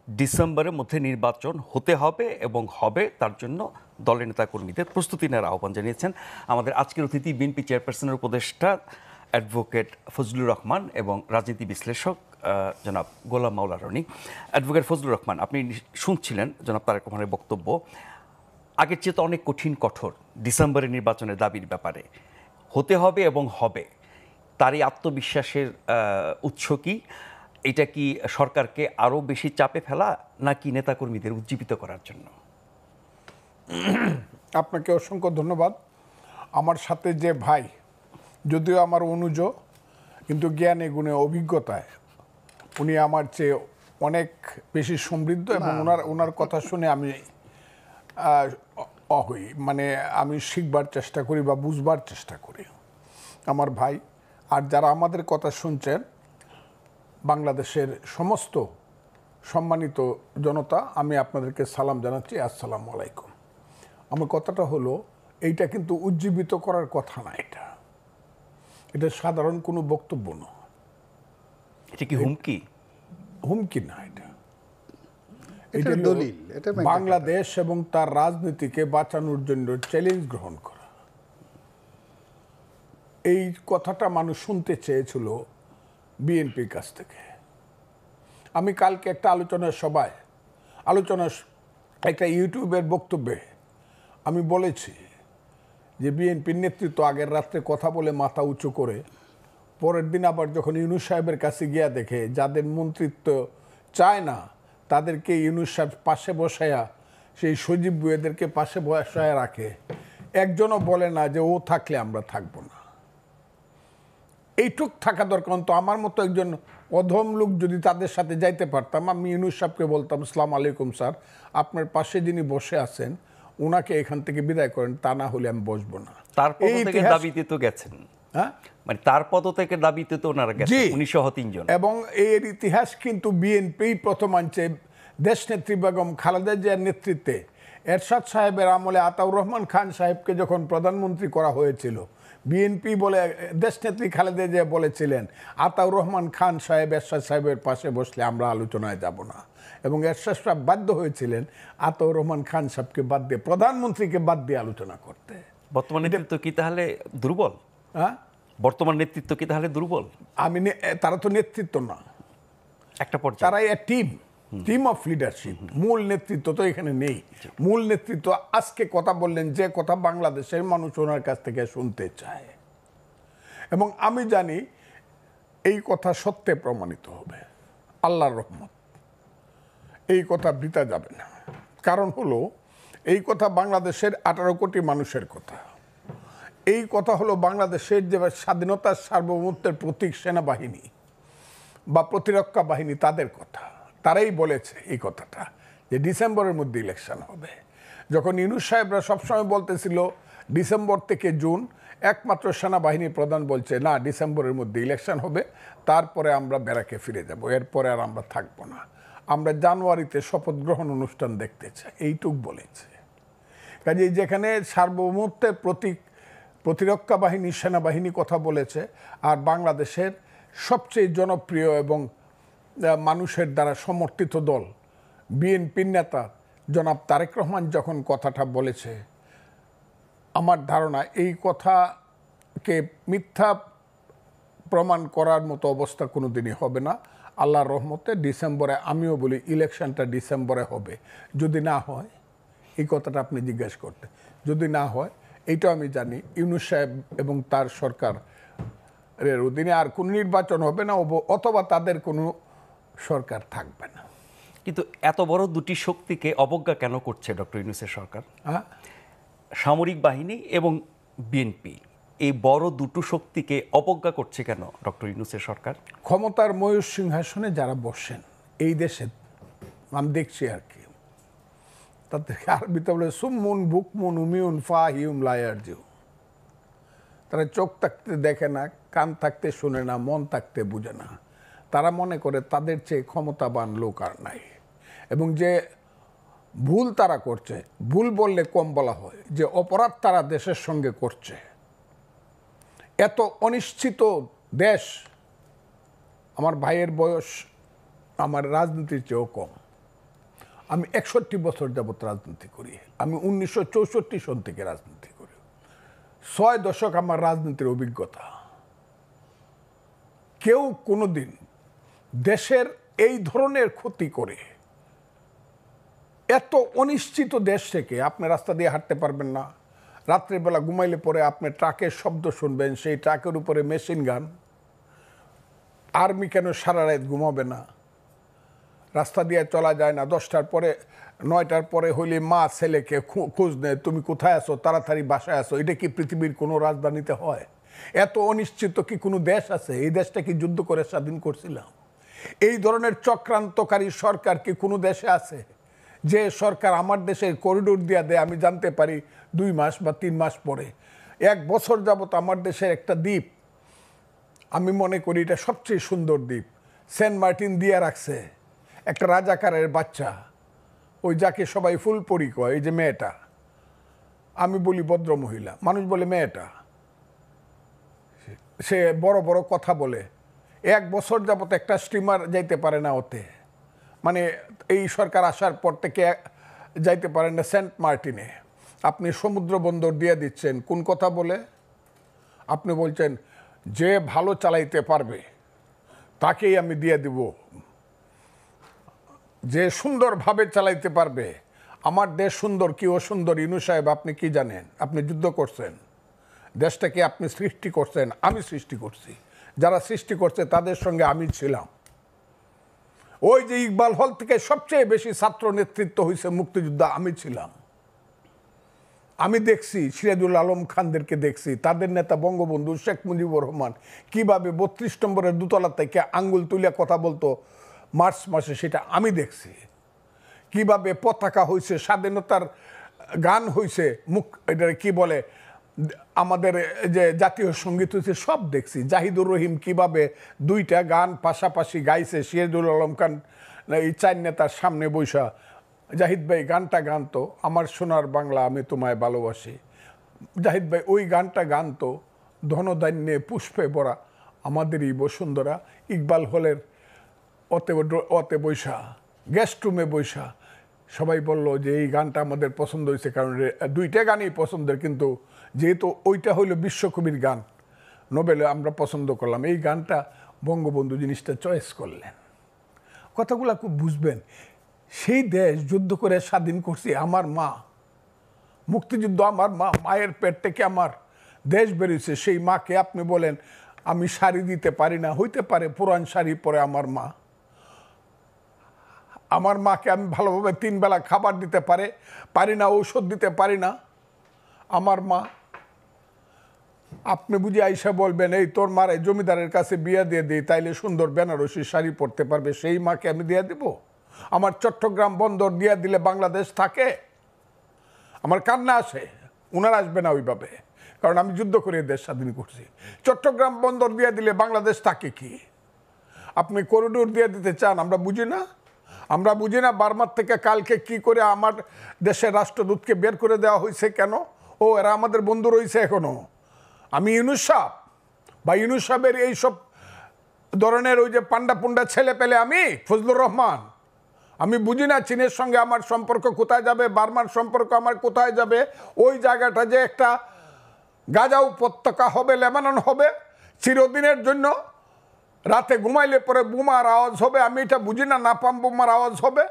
A: ডিসেম্বরের মধ্যে নির্বাচন হতে হবে এবং হবে, তার জন্য দলের নেতাকর্মীদের প্রস্তুতি নেওয়ার আহ্বান জানিয়েছেন। আমাদের আজকের অতিথি বিএনপি চেয়ারপারসনের উপদেষ্টা অ্যাডভোকেট ফজলুর রহমান এবং রাজনীতি বিশ্লেষক জনাব গোলাম মাওলা রনি। অ্যাডভোকেট ফজলুর রহমান, আপনি শুনছিলেন জনাব তারেক রহমানের বক্তব্য। আগের চেয়ে তো অনেক কঠোর ডিসেম্বরের নির্বাচনের দাবির ব্যাপারে, হতে হবে এবং হবে, তারই আত্মবিশ্বাসের উৎস কি? এটা কি সরকারকে আরও বেশি চাপে ফেলা নাকি নেতাকর্মীদের উজ্জীবিত করার জন্য?
E: আপনাকে অসংখ্য ধন্যবাদ। আমার সাথে যে ভাই, যদিও আমার অনুজ, কিন্তু জ্ঞানে গুণে অভিজ্ঞতায় উনি আমার চেয়ে অনেক বেশি সমৃদ্ধ এবং ওনার কথা শুনে আমি আমি শিখবার চেষ্টা করি বা বুঝবার চেষ্টা করি। আমার ভাই আর যারা আমাদের কথা শুনছেন, বাংলাদেশের সমস্ত সম্মানিত জনতা, আমি আপনাদেরকে সালাম জানাচ্ছি, আসসালামু আলাইকুম। আমার কথাটা হলো, এইটা কিন্তু উজ্জীবিত করার কথা না, এটা সাধারণ কোনো বক্তব্য নয়।
A: এটা কি হুমকি?
E: হুমকি না, এটা
D: এটা
E: হলো
D: দলিল, এটা মেনে
E: বাংলাদেশ এবং তার রাজনীতিকে বাঁচানোর জন্য চ্যালেঞ্জ গ্রহণ করা। এই কথাটা মানুষ শুনতে চেয়েছিল বিএনপির কাছ থেকে। আমি কালকে একটা একটা ইউটিউবের বক্তব্যে আমি বলেছি যে বিএনপির নেতৃত্ব আগের রাত্রে কথা বলে মাথা উঁচু করে পরের দিন আবার যখন ইউনূস সাহেবের কাছে গিয়া দেখে যাদের মন্ত্রিত্ব চায় না তাদেরকে ইউনূস সাহেব পাশে বসায়া, সেই সজীব বুয়েদেরকে পাশে বসায়া রাখে, একজনও বলে না যে ও থাকলে আমরা থাকবো না। এইটুক থাকা দরকার। তো আমার মতো একজন অধম লোক যদি তাদের সাথে যাইতে পারতাম, আমি ইউনূস সাহেবকে বলতাম, আসসালামু আলাইকুম স্যার, আপনার পাশে যিনি বসে আছেন ওনাকে এখান থেকে বিদায় করেন, তা না হলে আমি বসবো না।
A: তার পদ থেকে দাবিতে তো গেছেন,
E: হ্যাঁ,
A: মানে তার পদ থেকে দাবিতে তো ওনারা গেছেন, 1903 জন।
E: এবং এর ইতিহাস কিন্তু বিএনপি প্রথম আনছে। দেশনেত্রী বেগম খালেদা জিয়ার নেতৃত্বে এরশাদ সাহেবের আমলে আতাউর রহমান খান সাহেবকে যখন প্রধানমন্ত্রী করা হয়েছিল, বিএনপি বলে দেশনেত্রী খালেদা জিয়া বলেছিলেন আতাউর রহমান খান সাহেব এরশাদ সাহেবের পাশে বসলে আমরা আলোচনায় যাব না, এবং এরশাদ সাহেব বাধ্য হয়েছিলেন আতাউর রহমান খান সাহেবকে বাদ দিয়ে, প্রধানমন্ত্রীকে বাদ দিয়ে আলোচনা করতে।
A: বর্তমান নেতৃত্ব কি তাহলে দুর্বল?
E: হ্যাঁ,
A: বর্তমান নেতৃত্ব কি তাহলে দুর্বল?
E: তারা তো নেতৃত্ব না,
A: একটা পর্যায়ে
E: তারা টিম অফ লিডারশিপ। মূল নেতৃত্ব তো এখানে নেই। মূল নেতৃত্ব আজকে কথা বললেন যে কথা বাংলাদেশের মানুষ ওনার কাছ থেকে শুনতে চায়, এবং আমি জানি এই কথা সত্যে প্রমাণিত হবে, আল্লাহর রহমত। এই কথা বৃথা যাবে না। কারণ হলো এই কথা বাংলাদেশের 18 কোটি মানুষের কথা। এই কথা হলো বাংলাদেশের যে স্বাধীনতার সার্বভৌমত্বের প্রতীক সেনাবাহিনী বা প্রতিরক্ষা বাহিনী, তাদের কথা। তারাই বলেছে এই কথাটা যে ডিসেম্বরের মধ্যে ইলেকশন হবে। যখন ইউনূস সাহেবরা সবসময় বলতেছিল ডিসেম্বর থেকে জুন, একমাত্র সেনাবাহিনীর প্রধান বলছে না, ডিসেম্বরের মধ্যে ইলেকশন হবে, তারপরে আমরা ব্যারাকে ফিরে যাব, এরপরে আর আমরা থাকবো না, আমরা জানুয়ারিতে শপথ গ্রহণ অনুষ্ঠান দেখতে চাই, এইটুক বলেছে। কাজেই যেখানে সার্বভৌমত্বের প্রতীক প্রতিরক্ষা বাহিনী, সেনাবাহিনী কথা বলেছে, আর বাংলাদেশের সবচেয়ে জনপ্রিয় এবং মানুষের দ্বারা সমর্থিত দল বিএনপির নেতা জনাব তারেক রহমান যখন কথাটা বলেছে, আমার ধারণা এই কথাকে মিথ্যা প্রমাণ করার মতো অবস্থা কোনো দিনই হবে না। আল্লাহর রহমতে ডিসেম্বরে, আমিও বলি ইলেকশনটা ডিসেম্বরে হবে। যদি না হয়, এই কথাটা আপনি জিজ্ঞাসা করতে, যদি না হয়, এইটা আমি জানি ইউনূস সাহেব এবং তার সরকারের অধীনে আর কোনো নির্বাচন হবে না, অথবা তাদের কোনো সরকার থাকবে না।
A: কিন্তু এত বড় দুটি শক্তিকে অবজ্ঞা কেন করছে ডক্টর ইউনূসের সরকার?
E: হ্যাঁ,
A: সামরিক বাহিনী এবং বিএনপি, এই বড় দুটো শক্তিকে অবজ্ঞা করছে কেন ডক্টর ইউনূসের সরকার?
E: ক্ষমতার ময়ূর সিংহাসনে যারা বসেন এই দেশে, আমি দেখছি আর কি, তাদেরকে আরবিতে বলে সুমুন বুকমুন উমিউন ফাহিউম লায়ারজিউ। তারা চোখ থাকতে দেখে না, কান থাকতে শুনে না, মন থাকতে বুঝে না। তারা মনে করে তাদের চেয়ে ক্ষমতাবান লোক আর নাই, এবং যে ভুল তারা করছে, ভুল বললে কম বলা হয়, যে অপরাধ তারা দেশের সঙ্গে করছে। এত অনিশ্চিত দেশ, আমার ভাইয়ের বয়স আমার রাজনীতির চেয়েও কম। আমি 61 বছর যাবৎ রাজনীতি করি। আমি 1964 সন থেকে রাজনীতি করি। 6 দশক আমার রাজনীতির অভিজ্ঞতা। কেউ কোনোদিন দেশের এই ধরনের ক্ষতি করে, এত অনিশ্চিত দেশ থেকে আপনি রাস্তা দিয়ে হাঁটতে পারবেন না, রাত্রেবেলা ঘুমাইলে পরে আপনি ট্রাকের শব্দ শুনবেন, সেই ট্রাকের উপরে মেশিন গান, আর্মি কেন সারা রাত ঘুমাবে না, রাস্তা দিয়ে চলা যায় না, 10টার পরে 9টার পরে হইলে মা ছেলেকে খোঁজ নেয়, তুমি কোথায় আছো, তাড়াতাড়ি বাসায় আসো। এটা কি পৃথিবীর কোনো রাজধানীতে হয়? এত অনিশ্চিত কি কোনো দেশ আছে? এই দেশটা কি যুদ্ধ করে স্বাধীন করছিলাম? এই ধরনের চক্রান্তকারী সরকার কি কোনো দেশে আছে? যে সরকার আমার দেশের করিডোর দিয়া দেয়, আমি জানতে পারি 2 মাস বা 3 মাস পরে। 1 বছর যাবত আমার দেশের একটা দ্বীপ, আমি মনে করি এটা সবচেয়ে সুন্দর দ্বীপ, সেন্ট মার্টিন দিয়ে রাখছে একটা রাজাকারের বাচ্চা, ওই যাকে সবাই ফুলপরি কয়, এই যে মেয়েটা, আমি বলি ভদ্র মহিলা, মানুষ বলে মেয়েটা, সে বড় বড় কথা বলে, 1 বছর যাবত একটা স্টিমার যাইতে পারে না ওতে, মানে এই সরকার আসার পর থেকে যাইতে পারেন না সেন্ট মার্টিনে। আপনি সমুদ্র বন্দর দিয়ে দিচ্ছেন কোন কথা বলে? আপনি বলছেন যে ভালো চালাইতে পারবে তাকেই আমি দিয়ে দিব, যে সুন্দরভাবে চালাইতে পারবে। আমার দেশ সুন্দর কি অসুন্দর ইনু সাহেব আপনি কি জানেন? আপনি যুদ্ধ করছেন, দেশটাকে আপনি সৃষ্টি করছেন, আমি সৃষ্টি করছি। যারা সৃষ্টি করছে তাদের সঙ্গে আমি ছিলাম। ওই যে ইকবাল হল থেকে সবচেয়ে বেশি ছাত্র নেতৃত্ব হয়েছে মুক্তিযুদ্ধ, আমি ছিলাম। আমি দেখছি সিরাজুল আলম খানদেরকে দেখছি, তাদের নেতা বঙ্গবন্ধু শেখ মুজিবুর রহমান কিভাবে 32 নম্বরের দোতলা থেকে আঙ্গুল তুলে কথা বলতো মার্চ মাসে, সেটা আমি দেখছি। কিভাবে পতাকা হয়েছে, স্বাধীনতার গান হয়েছে, এটা কি বলে আমাদের যে জাতীয় সঙ্গীত হয়েছে, সব দেখছি। জাহিদুর রহিম কিভাবে 2টা গান পাশাপাশি গাইছে, সিরাজুল আলম খান এই 4 নেতার সামনে বৈশা জাহিদ ভাই গানটা গানতো, আমার সোনার বাংলা আমি তোমায় ভালোবাসি। জাহিদ ভাই ওই গানটা গানতো, ধনধান্যে পুষ্পে ভরা আমাদেরই বসুন্ধরা। ইকবাল হলের অতে বৈশা, গেস্ট রুমে বৈশা সবাই বলল যে এই গানটা আমাদের পছন্দ হয়েছে, কারণ 2টা গানই পছন্দের, কিন্তু যেহেতু ওইটা হইল বিশ্বকবির গান, নোবেলে আমরা পছন্দ করলাম, এই গানটা বঙ্গবন্ধু জিনিসটা চয়েস করলেন। কথাগুলো খুব বুঝবেন। সেই দেশ যুদ্ধ করে স্বাধীন করছি আমার মা, মুক্তিযুদ্ধ আমার মা, মায়ের পেট থেকে আমার দেশ বেরিয়েছে। সেই মাকে আপনি বলেন আমি শাড়ি দিতে পারি না, হইতে পারে পুরান শাড়ি পরে আমার মা, আমার মাকে আমি ভালোভাবে 3 বেলা খাবার দিতে পারি না, ঔষধ দিতে পারি না আমার মা। আপনি বুঝি আইসা বলবেন এই তোর মারে জমিদারের কাছে বিয়ে দিয়ে দিই, তাইলে সুন্দর বেনারসি শাড়ি পরতে পারবে, সেই মাকে আমি দিয়ে দিব? আমার চট্টগ্রাম বন্দর দিয়ে দিলে বাংলাদেশ থাকে? আমার কান্না আসে, ওনারা আসবে না ওইভাবে, কারণ আমি যুদ্ধ করে দেশ স্বাধীন করছি। চট্টগ্রাম বন্দর দিয়ে দিলে বাংলাদেশ থাকে কি? আপনি করিডোর দিয়ে দিতে চান, আমরা বুঝি না? আমরা বুঝি না বার্মার থেকে কালকে কি করে আমার দেশের রাষ্ট্রদূতকে বের করে দেওয়া হয়েছে কেন? ও এরা আমাদের বন্ধু রয়েছে এখনো। আমি ইউনুস সাহেব বা ইউনুস সাহেবের এইসব ধরনের ওই যে পান্ডা পুন্ডা ছেলে পেলে, আমি ফজলুর রহমান, আমি বুঝি না চীনের সঙ্গে আমার সম্পর্ক কোথায় যাবে, বার্মার সম্পর্ক আমার কোথায় যাবে। ওই জায়গাটা যে একটা গাজা উপত্যকা হবে, লেবানন হবে চিরদিনের জন্য, রাতে ঘুমাইলে পরে বোমার আওয়াজ হবে, আমি এটা বুঝি না, নাপাম বোমার আওয়াজ হবে,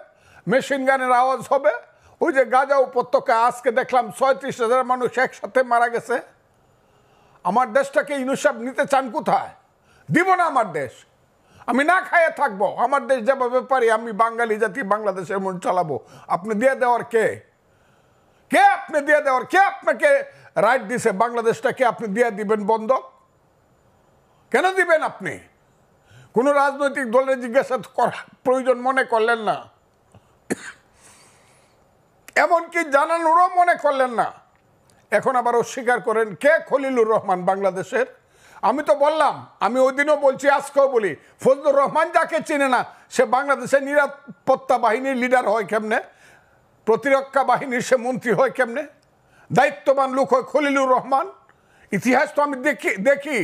E: মেশিন গানের আওয়াজ হবে। ওই যে গাজা উপত্যকা আজকে দেখলাম 36,000 মানুষ একসাথে মারা গেছে। আমার দেশটাকে ইউনুস সাহেব নিতে চান কোথায়? দিব না আমার দেশ, আমি না খাইয়ে থাকবো। আমার দেশ যেভাবে পারি আমি বাঙালি জাতি বাংলাদেশের মন চালাবো। আপনি দিয়ে দেওয়ার কে? আপনি দিয়ে দেওয়ার কে? আপনাকে রাইট দিছে বাংলাদেশটাকে আপনি দিয়ে দিবেন বন্ধক? কেন দিবেন আপনি? কোনো রাজনৈতিক দলের জিজ্ঞাসা করার প্রয়োজন মনে করলেন না, এমনকি জানানোরও মনে করলেন না। এখন আবার অস্বীকার করেন। কে খলিলুর রহমান বাংলাদেশের? আমি তো বললাম, আমি ওই দিনও বলছি, আজকেও বলি, ফজলুর রহমান যাকে চিনে না সে বাংলাদেশের নিরাপত্তা বাহিনীর লিডার হয় কেমনে? প্রতিরক্ষা বাহিনীর সে মন্ত্রী হয় কেমনে? দায়িত্ববান লোক হয় খলিলুর রহমান। ইতিহাস তো আমি দেখি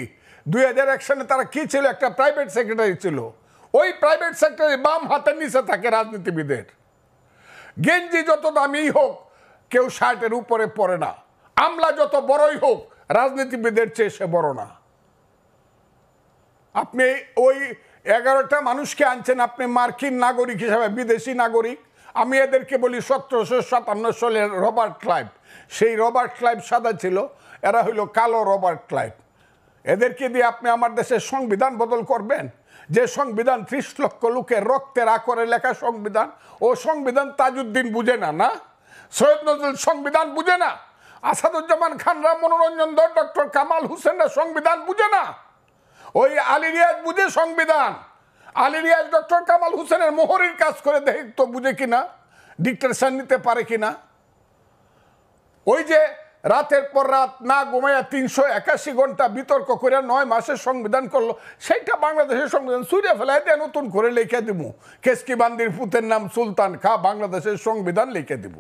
E: 2001 সালে তারা কি ছিল? একটা প্রাইভেট সেক্রেটারি ছিল। ওই প্রাইভেট সেক্রেটারি বাম হাতের নিচে থাকে রাজনীতিবিদের। গেঞ্জি যত দামি হোক কেউ শার্টের উপরে পরে না। আমলা যত বড়ই হোক রাজনীতিবিদের চেয়ে সে বড় না। আপনি ওই 11টা মানুষকে আনছেন আপনি মার্কিন নাগরিক হিসাবে, বিদেশি নাগরিক। আমি এদেরকে বলি 1757 সালের রবার্ট ক্লাইভ। সেই রবার্ট ক্লাইভ সাদা ছিল, এরা হইল কালো রবার্ট ক্লাইভ। এদেরকে দিয়ে আপনি আমার দেশের সংবিধান বদল করবেন? যে সংবিধান 30 লক্ষ লোকের রক্তের আকরে লেখা সংবিধান, ও সংবিধান তাজউদ্দিন বুঝে না? না, সৈয়দ নজরুল সংবিধান বুঝে না? আসাদুজ্জামান খানরা, মনোরঞ্জন ধর, ডক্টর কামাল হোসেনরা সংবিধান বুঝে না? ওই আলী রিয়াজ বুঝে সংবিধান। আলী রিয়াজ ডক্টর কামাল হোসেনের মোহরের কাজ করে দেখে তো বুঝে কিনা, ডিক্টেশন নিতে পারে কিনা। ওই যে রাতের পর রাত না ঘুমাইয়া 381 ঘন্টা বিতর্ক করে 9 মাসের সংবিধান করলো, সেইটা বাংলাদেশের সংবিধান ছুঁড়ে ফেলাই দিয়ে নতুন করে লিখে দিব। কেসকি বান্দির পুতের নাম সুলতান খা, বাংলাদেশের সংবিধান লিখে দিব।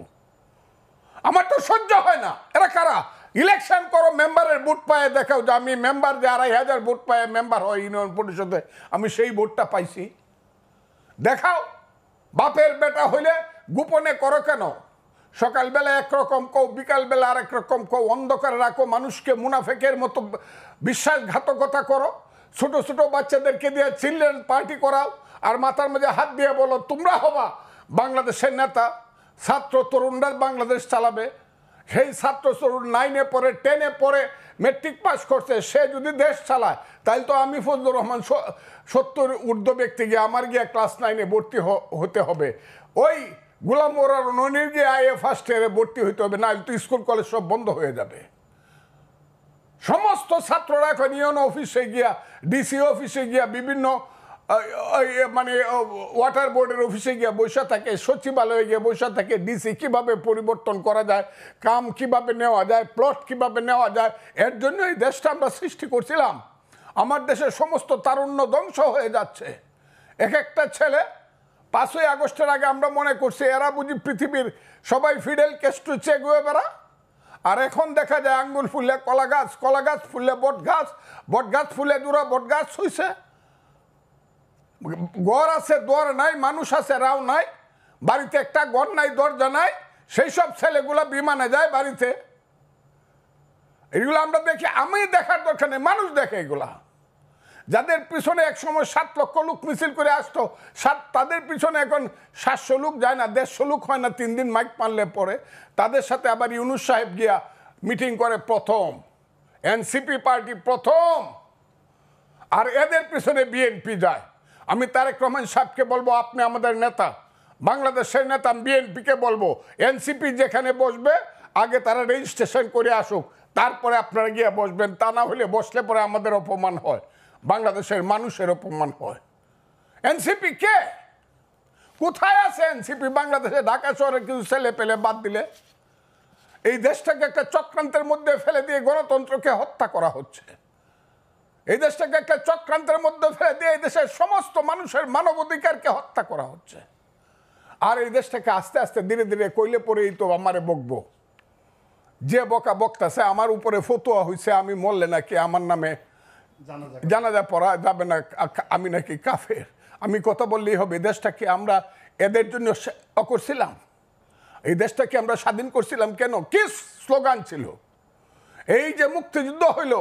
E: আমার তো সহ্য হয় না। এরা কারা? ইলেকশন করো, মেম্বারের ভোট পায়ে দেখাও যে আমি মেম্বার যে 2,500 ভোট পায়ে মেম্বার হয় ইউনিয়ন পরিষদে, আমি সেই ভোটটা পাইছি, দেখাও। বাপের বেটা হইলে গোপনে করো কেন? সকালবেলা একরকম কও, বিকালবেলা আরেক রকম কও, অন্ধকারে রাখো, মানুষকে মুনাফেকের মতো বিশ্বাসঘাতকতা করো, ছোট ছোট বাচ্চাদেরকে দিয়ে চিলড্রেন পার্টি করাও, আর মাথার মধ্যে হাত দিয়ে বলো তোমরা হবা বাংলাদেশের নেতা, ছাত্র তরুণরা বাংলাদেশ চালাবে। সেই ছাত্র তরুণ 9-এ পড়ে, 10-এ পড়ে, মেট্রিক পাস করছে, সে যদি দেশ চালায় তাহলে তো আমি ফজলুর রহমান 70 ঊর্ধ্ব ব্যক্তি গিয়ে আমার গিয়ে ক্লাস 9-এ ভর্তি হতে হবে, ওই গোলাম মোরার ননির গিয়ে আইএ ফার্স্ট ইয়ারে ভর্তি হইতে হবে, না তো স্কুল কলেজ সব বন্ধ হয়ে যাবে। সমস্ত ছাত্ররা এখন ইউএন অফিসে গিয়া, ডিসি অফিসে গিয়া, বিভিন্ন মানে ওয়াটার বোর্ডের অফিসে গিয়ে বসে থাকে, সচিবালয়ে গিয়ে বসে থাকে, ডিসি কিভাবে পরিবর্তন করা যায়, কাম কিভাবে নেওয়া যায়, প্লট কিভাবে নেওয়া যায়। এর জন্য এই দেশটা আমরা সৃষ্টি করছিলাম। আমার দেশের সমস্ত তারুণ্য ধ্বংস হয়ে যাচ্ছে। এক একটা ছেলে 5ই আগস্টের আগে আমরা মনে করছি এরা বুঝি পৃথিবীর সবাই ফিডেল ক্যাস্ট্রো চে গুয়েভারা, আর এখন দেখা যায় আঙ্গুল ফুললে কলা গাছ, কলা গাছ ফুললে বট গাছ, বট গাছ ফুলে দুরা বট গাছ হইছে। ঘর আছে দর নাই, মানুষ আছে রাও নাই, বাড়িতে একটা ঘর নাই, দরজা নাই, সেই সব ছেলেগুলা বিমানে যায় বাড়িতে। এগুলো আমরা দেখি, আমি দেখার দরকার নেই, মানুষ দেখে এগুলা। যাদের পিছনে এক সময় 7 লক্ষ লোক মিছিল করে আসতো, তাদের পিছনে এখন 700 লোক যায় না, 150 লোক হয় না 3 দিন মাইক মারলে পরে। তাদের সাথে আবার ইউনুস সাহেব গিয়া মিটিং করে প্রথম, এনসিপি পার্টি প্রথম, আর এদের পিছনে বিএনপি যায়। আমি তারেক রহমান সাহেবকে বলবো আপনি আমাদের নেতা, বাংলাদেশের নেতা, বিএনপিকে বলবো এনসিপি যেখানে বসবে আগে তারা রেজিস্ট্রেশন করে আসুক, তারপরে আপনারা গিয়ে বসবেন। তা না হলে বসলে পরে আমাদের অপমান হয়, বাংলাদেশের মানুষের অপমান হয়। এনসিপি কে? কোথায় আছে এনসিপি? বাংলাদেশে ঢাকা শহরে কিছু ছেলে পেলে বাদ দিলে এই দেশটাকে একটা চক্রান্তের মধ্যে ফেলে দিয়ে গণতন্ত্রকে হত্যা করা হচ্ছে। এই দেশটাকে একটা চক্রান্তের মধ্যে ফেলে দিয়ে এই দেশের সমস্ত মানুষের মানবাধিকারকে হত্যা করা হচ্ছে। আর এই দেশটাকে আস্তে আস্তে ধীরে ধীরে কইলে পরেই তো আমারে বকবো, যে বকা বক্তাছে আমার উপরে ফতোয়া হয়েছে আমি মরলে নাকি আমার নামে জানাজা পড়া যাবে না, আমি নাকি কাফের। আমি কথা বললেই হবে? দেশটাকে আমরা এদের জন্য করছিলাম? এই দেশটাকে আমরা স্বাধীন করছিলাম কেন? কি স্লোগান ছিল? এই যে মুক্তিযুদ্ধ হইল,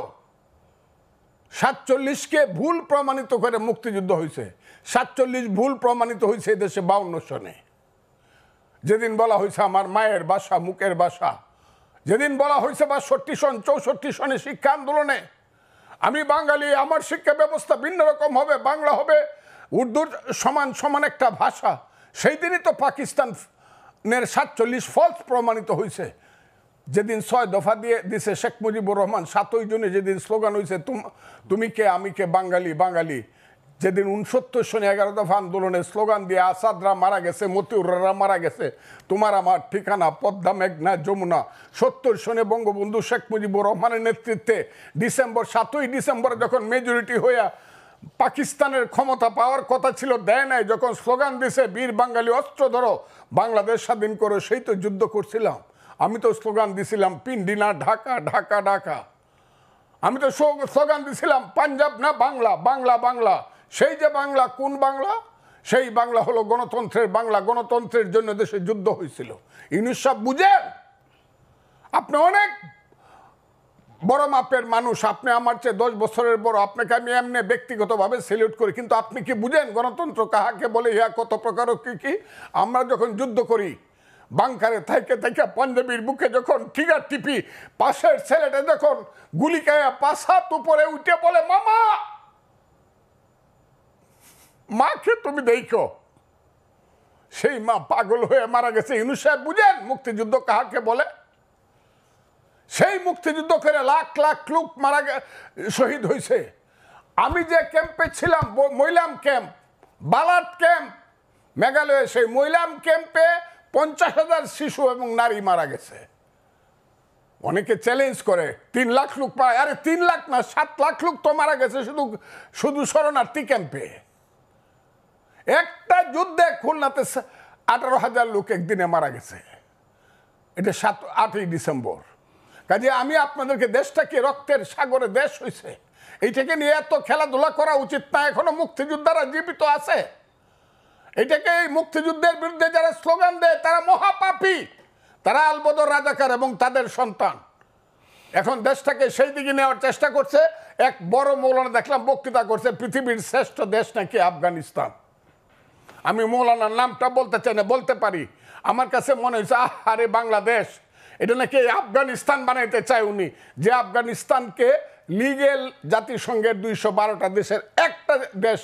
E: 47কে ভুল প্রমাণিত করে মুক্তিযুদ্ধ হয়েছে। 47 ভুল প্রমাণিত হয়েছে এই দেশে 52 সনে। যেদিন বলা হয়েছে আমার মায়ের ভাষা, মুখের ভাষা, যেদিন বলা হয়েছে 62 সন, 64 সনে শিক্ষা আন্দোলনে আমি বাঙালি, আমার শিক্ষা ব্যবস্থা ভিন্ন রকম হবে, বাংলা হবে উর্দুর সমান সমান একটা ভাষা, সেই দিনই তো পাকিস্তানের 47 ফলস প্রমাণিত হয়েছে। যেদিন 6 দফা দিয়ে দিছে শেখ মুজিবুর রহমান, 7ই জুনে যেদিন স্লোগান হয়েছে তুমি কে আমি কে বাঙালি বাঙালি, যেদিন 69 সনে 11 দফা আন্দোলনের স্লোগান দিয়ে আসাদরা মারা গেছে, মতিউররা মারা গেছে, তোমার আমার ঠিকানা পদ্মা মেঘনা যমুনা। 70 সনে বঙ্গবন্ধু শেখ মুজিবুর রহমানের নেতৃত্বে 7ই ডিসেম্বর যখন মেজরিটি হইয়া পাকিস্তানের ক্ষমতা পাওয়ার কথা ছিল, দেয় নাই, যখন স্লোগান দিছে বীর বাঙালি অস্ত্র ধরো বাংলাদেশ স্বাধীন করো, সেই তো যুদ্ধ করছিলাম। আমি তো স্লোগান দিছিলাম পিন্ডি না ঢাকা, ঢাকা ঢাকা। আমি তো স্লোগান দিছিলাম পাঞ্জাব না বাংলা, বাংলা বাংলা। সেই যে বাংলা, কোন বাংলা? সেই বাংলা হলো গণতন্ত্রের বাংলা। গণতন্ত্রের জন্য দেশে যুদ্ধ হয়েছিল। ইউনুস সাহেব বুঝেন, আপনি অনেক বড় মাপের মানুষ, আপনি আমার চেয়ে 10 বছরের বড়, আপনাকে আমি এমনি ব্যক্তিগতভাবে সেলিউট করি, কিন্তু আপনি কি বুঝেন গণতন্ত্র কাহাকে বলে, ইহা কত প্রকার কি কি? আমরা যখন যুদ্ধ করি বাংকারে থাইকে থাইকে পাঞ্জাবির বুকে যখন ট্রিগার টিপি, পাশের ছেলেটা যখন গুলি খাইয়া 5 হাত উপরে উঠে বলে মামা, মাকে তুমি দেখো, সেই মা পাগল হয়ে মারা গেছে। ইউনুস সাহেব বুঝেন মুক্তিযুদ্ধ কাহাকে বলে? সেই মুক্তিযুদ্ধ করে লাখ লাখ লোক শহীদ হয়েছে। আমি যে ক্যাম্পে ছিলাম, মৈলাম ক্যাম্প, বালাট ক্যাম্প, মেঘালয়ে, সেই মৈলাম ক্যাম্পে 50,000 শিশু এবং নারী মারা গেছে। অনেকে চ্যালেঞ্জ করে 3 লাখ লোক পায়, আরে 3 লাখ না 7 লাখ লোক তো মারা গেছে শুধু শরণার্থী ক্যাম্পে। একটা যুদ্ধে খুলনাতে 18,000 লোক একদিনে মারা গেছে, এটা 8ই ডিসেম্বর। কাজে আমি আপনাদেরকে, দেশটাকে রক্তের সাগরে দেশ হয়েছে, এইটাকে নিয়ে এত খেলাধুলা করা উচিত না। এখনো মুক্তিযোদ্ধারা জীবিত আছে। এটাকে, এই মুক্তিযুদ্ধের বিরুদ্ধে যারা স্লোগান দেয় তারা মহাপাপী, তারা আলবদর রাজাকার এবং তাদের সন্তান। এখন দেশটাকে সেই দিকে নেওয়ার চেষ্টা করছে। এক বড় মৌলানা দেখলাম বক্তৃতা করছে, পৃথিবীর শ্রেষ্ঠ দেশ নাকি আফগানিস্তান। আমি মৌলানার নামটা বলতে চাই না, বলতে পারি। আমার কাছে মনে হয়েছে আরে বাংলাদেশ, এটা নাকি আফগানিস্তান বানাইতে চায় উনি, যে আফগানিস্তানকে লিগেল জাতিসংঘের 212টা দেশের একটা দেশ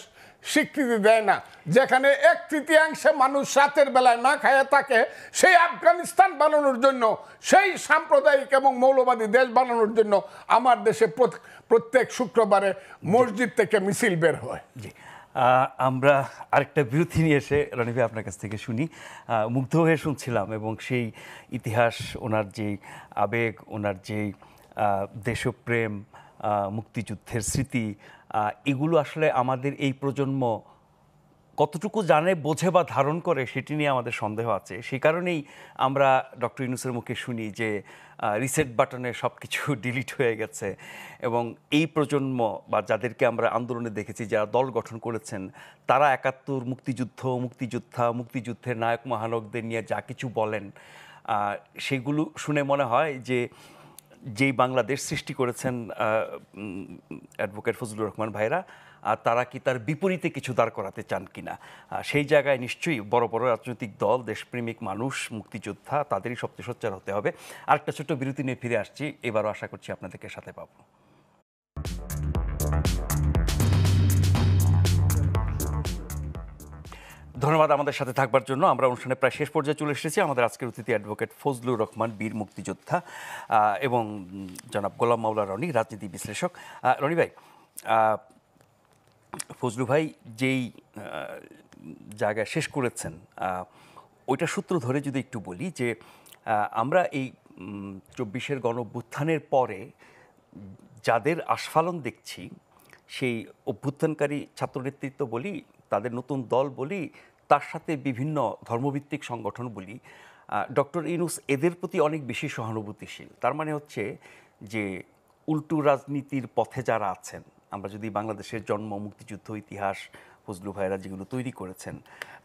E: স্বীকৃতি দেয় না, যেখানে 1/3 মানুষ রাতের বেলায় না খায় থাকে। সেই আফগানিস্তান বানানোর জন্য, সেই সাম্প্রদায়িক এবং মৌলবাদী দেশ বানানোর জন্য আমার দেশে প্রত্যেক শুক্রবারে মসজিদ থেকে মিছিল বের হয়।
A: জি, আমরা আরেকটা বিরতি নিয়ে এসে রনি ভাই আপনার কাছ থেকে শুনি। মুগ্ধ হয়ে শুনছিলাম এবং সেই ইতিহাস, ওনার যেই আবেগ, ওনার যেই দেশপ্রেম, মুক্তিযুদ্ধের স্মৃতি, এগুলো আসলে আমাদের এই প্রজন্ম কতটুকু জানে, বোঝে বা ধারণ করে সেটি নিয়ে আমাদের সন্দেহ আছে। সেই কারণেই আমরা ডক্টর ইউনূসের মুখে শুনি যে রিসেট বাটনে সব কিছু ডিলিট হয়ে গেছে। এবং এই প্রজন্ম বা যাদেরকে আমরা আন্দোলনে দেখেছি, যারা দল গঠন করেছেন, তারা 71 মুক্তিযুদ্ধ, মুক্তিযোদ্ধা, মুক্তিযুদ্ধের নায়ক মহানকদের নিয়ে যা কিছু বলেন, সেগুলো শুনে মনে হয় যে যেই বাংলাদেশ সৃষ্টি করেছেন অ্যাডভোকেট ফজলুর রহমান ভাইরা, তারা কি তার বিপরীতে কিছু দাঁড় করাতে চান কিনা। সেই জায়গায় নিশ্চয়ই বড় বড় রাজনৈতিক দল, দেশপ্রেমিক মানুষ, মুক্তিযোদ্ধা, তাদেরই সবচেয়ে সোচ্চার হতে হবে। আরেকটা ছোট্ট বিরতি নিয়ে ফিরে আসছি, এবারও আশা করছি আপনাদেরকে সাথে পাবো। ধন্যবাদ আমাদের সাথে থাকবার জন্য। আমরা অনুষ্ঠানে প্রায় শেষ পর্যায়ে চলে এসেছি। আমাদের আজকের অতিথি অ্যাডভোকেট ফজলুর রহমান, বীর মুক্তিযোদ্ধা, এবং জনাব গোলাম মাওলা রনি, রাজনীতি বিশ্লেষক। রনি ভাই, ফজলু ভাই যেই জায়গায় শেষ করেছেন, ওইটা সূত্র ধরে যদি একটু বলি যে আমরা এই 24-এর গণঅভ্যুত্থানের পরে যাদের আস্ফালন দেখছি, সেই অভ্যুত্থানকারী ছাত্র নেতৃত্ব বলি, তাদের নতুন দল বলি, তার সাথে বিভিন্ন ধর্মভিত্তিক সংগঠন বলি, ডক্টর ইউনূস এদের প্রতি অনেক বেশি সহানুভূতিশীল। তার মানে হচ্ছে যে উল্টো রাজনীতির পথে যারা আছেন, আমরা যদি বাংলাদেশের জন্ম, মুক্তিযুদ্ধ, ইতিহাস, ফজলু ভাইরা যেগুলো তৈরি করেছেন,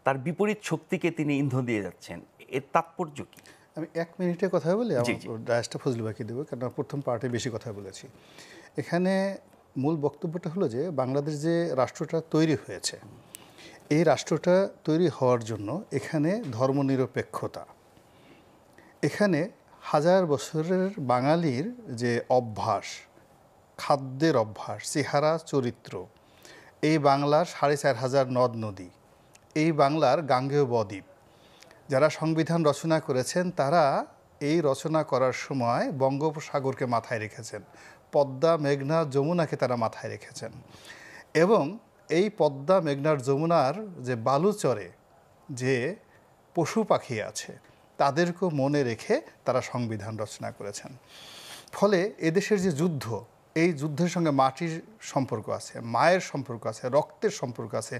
A: তার বিপরীত শক্তিকে তিনি ইন্ধন দিয়ে যাচ্ছেন। এর তাৎপর্য কি?
D: আমি 1 মিনিটে কথা বলি, আমার ডায়াসটা ফজলু ভাইকে দেবো, কারণ প্রথম পার্টে বেশি কথা বলেছি। এখানে মূল বক্তব্যটা হলো যে বাংলাদেশ যে রাষ্ট্রটা তৈরি হয়েছে, এই রাষ্ট্রটা তৈরি হওয়ার জন্য এখানে ধর্মনিরপেক্ষতা, এখানে হাজার বছরের বাঙালির যে অভ্যাস, খাদ্যের অভ্যাস, চেহারা, চরিত্র, এই বাংলার 4500 নদ নদী, এই বাংলার গাঙ্গেয় বদ্বীপ, যারা সংবিধান রচনা করেছেন তারা এই রচনা করার সময় বঙ্গোপসাগরকে মাথায় রেখেছেন, পদ্মা, মেঘনা, যমুনাকে তারা মাথায় রেখেছেন। এবং এই পদ্মা, মেঘনার, যমুনার যে বালুচরে যে পশু পাখি আছে, তাদেরকেও মনে রেখে তারা সংবিধান রচনা করেছেন। ফলে এদেশের যে যুদ্ধ, এই যুদ্ধের সঙ্গে মাটির সম্পর্ক আছে, মায়ের সম্পর্ক আছে, রক্তের সম্পর্ক আছে,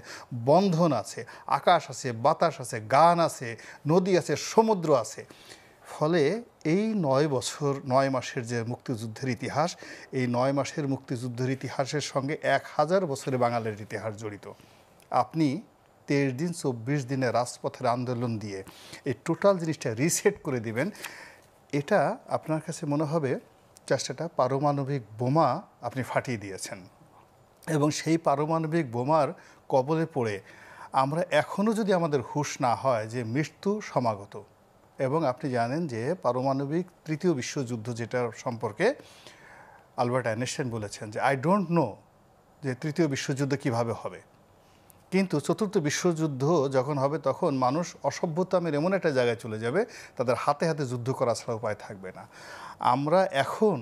D: বন্ধন আছে, আকাশ আছে, বাতাস আছে, গান আছে, নদী আছে, সমুদ্র আছে। ফলে এই 9 মাসের যে মুক্তিযুদ্ধের ইতিহাস, এই 9 মাসের মুক্তিযুদ্ধের ইতিহাসের সঙ্গে 1000 বছরে বাঙালির ইতিহাস জড়িত। আপনি 23 দিন 24 দিনে রাজপথের আন্দোলন দিয়ে এই টোটাল জিনিসটা রিসেট করে দিবেন, এটা আপনার কাছে মনে হবে চেষ্টাটা পারমাণবিক বোমা আপনি ফাটিয়ে দিয়েছেন। এবং সেই পারমাণবিক বোমার কবলে পড়ে আমরা এখনও যদি আমাদের হুঁশ না হয় যে মৃত্যু সমাগত। এবং আপনি জানেন যে পারমাণবিক তৃতীয় বিশ্বযুদ্ধ যেটার সম্পর্কে আলবার্ট আইনস্টাইন বলেছেন যে আই ডোন্ট নো যে তৃতীয় বিশ্বযুদ্ধ কিভাবে হবে, কিন্তু চতুর্থ বিশ্বযুদ্ধ যখন হবে তখন মানুষ অসভ্যতামের এমন একটা জায়গায় চলে যাবে, তাদের হাতে হাতে যুদ্ধ করা ছাড়া উপায় থাকবে না। আমরা এখন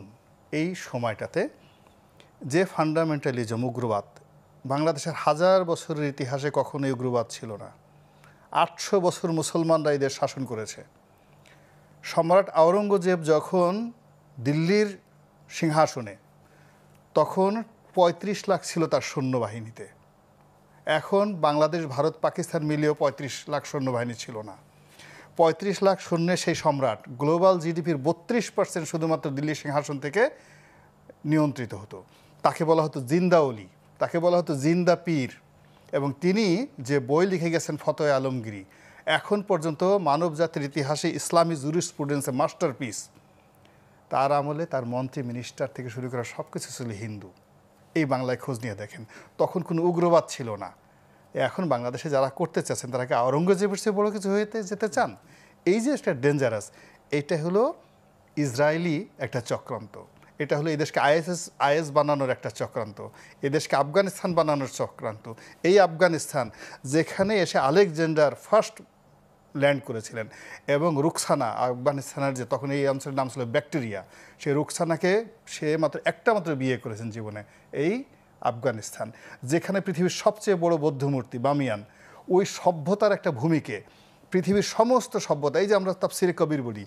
D: এই সময়টাতে যে ফান্ডামেন্টালিজম, উগ্রবাদ, বাংলাদেশের 1000 বছরের ইতিহাসে কখনো উগ্রবাদ ছিল না। 800 বছর মুসলমানরা এদের শাসন করেছে। সম্রাট আওরঙ্গজেব যখন দিল্লির সিংহাসনে, তখন 35 লাখ ছিল তার সৈন্যবাহিনীতে। এখন বাংলাদেশ, ভারত, পাকিস্তান মিলিয়েও 35 লাখ সৈন্যবাহিনী ছিল না। 35 লাখ সৈন্যের সেই সম্রাট গ্লোবাল জিডিপির 32% শুধুমাত্র দিল্লি সিংহাসন থেকে নিয়ন্ত্রিত হতো। তাকে বলা হতো জিন্দা অলি, তাকে বলা হতো জিন্দা পীর, এবং তিনি যে বই লিখে গেছেন ফতোয়া আলমগীরি, এখন পর্যন্ত মানব জাতির ইতিহাসে ইসলামী জুরিসপ্রুডেন্সে মাস্টারপিস। তার আমলে তার মন্ত্রী মিনিস্টার থেকে শুরু করে সব কিছু ছিল হিন্দু। এই বাংলায় খোঁজ নিয়ে দেখেন, তখন কোনো উগ্রবাদ ছিল না। এখন বাংলাদেশে যারা করতে চাচ্ছেন তারা কি আওরঙ্গজেবের চেয়ে বড় কিছু হইতে যেতে চান? এই যে একটা ডেঞ্জারাস, এটা হলো ইসরায়েলি একটা চক্রান্ত, এটা হলো এদেশকে আইএস বানানোর একটা চক্রান্ত, এদেশকে আফগানিস্তান বানানোর চক্রান্ত। এই আফগানিস্তান যেখানে এসে আলেকজান্ডার ফার্স্ট ল্যান্ড করেছিলেন, এবং রুকসানা আফগানিস্তানের যে তখন এই অঞ্চলের নাম ছিল ব্যাকটেরিয়া, সেই রুকসানাকে সে মাত্র একটা মাত্র বিয়ে করেছেন জীবনে। এই আফগানিস্তান যেখানে পৃথিবীর সবচেয়ে বড় বৌদ্ধমূর্তি বামিয়ান, ওই সভ্যতার একটা ভূমিকে পৃথিবীর সমস্ত সভ্যতা, এই যে আমরা তাফসিরে কবির বলি,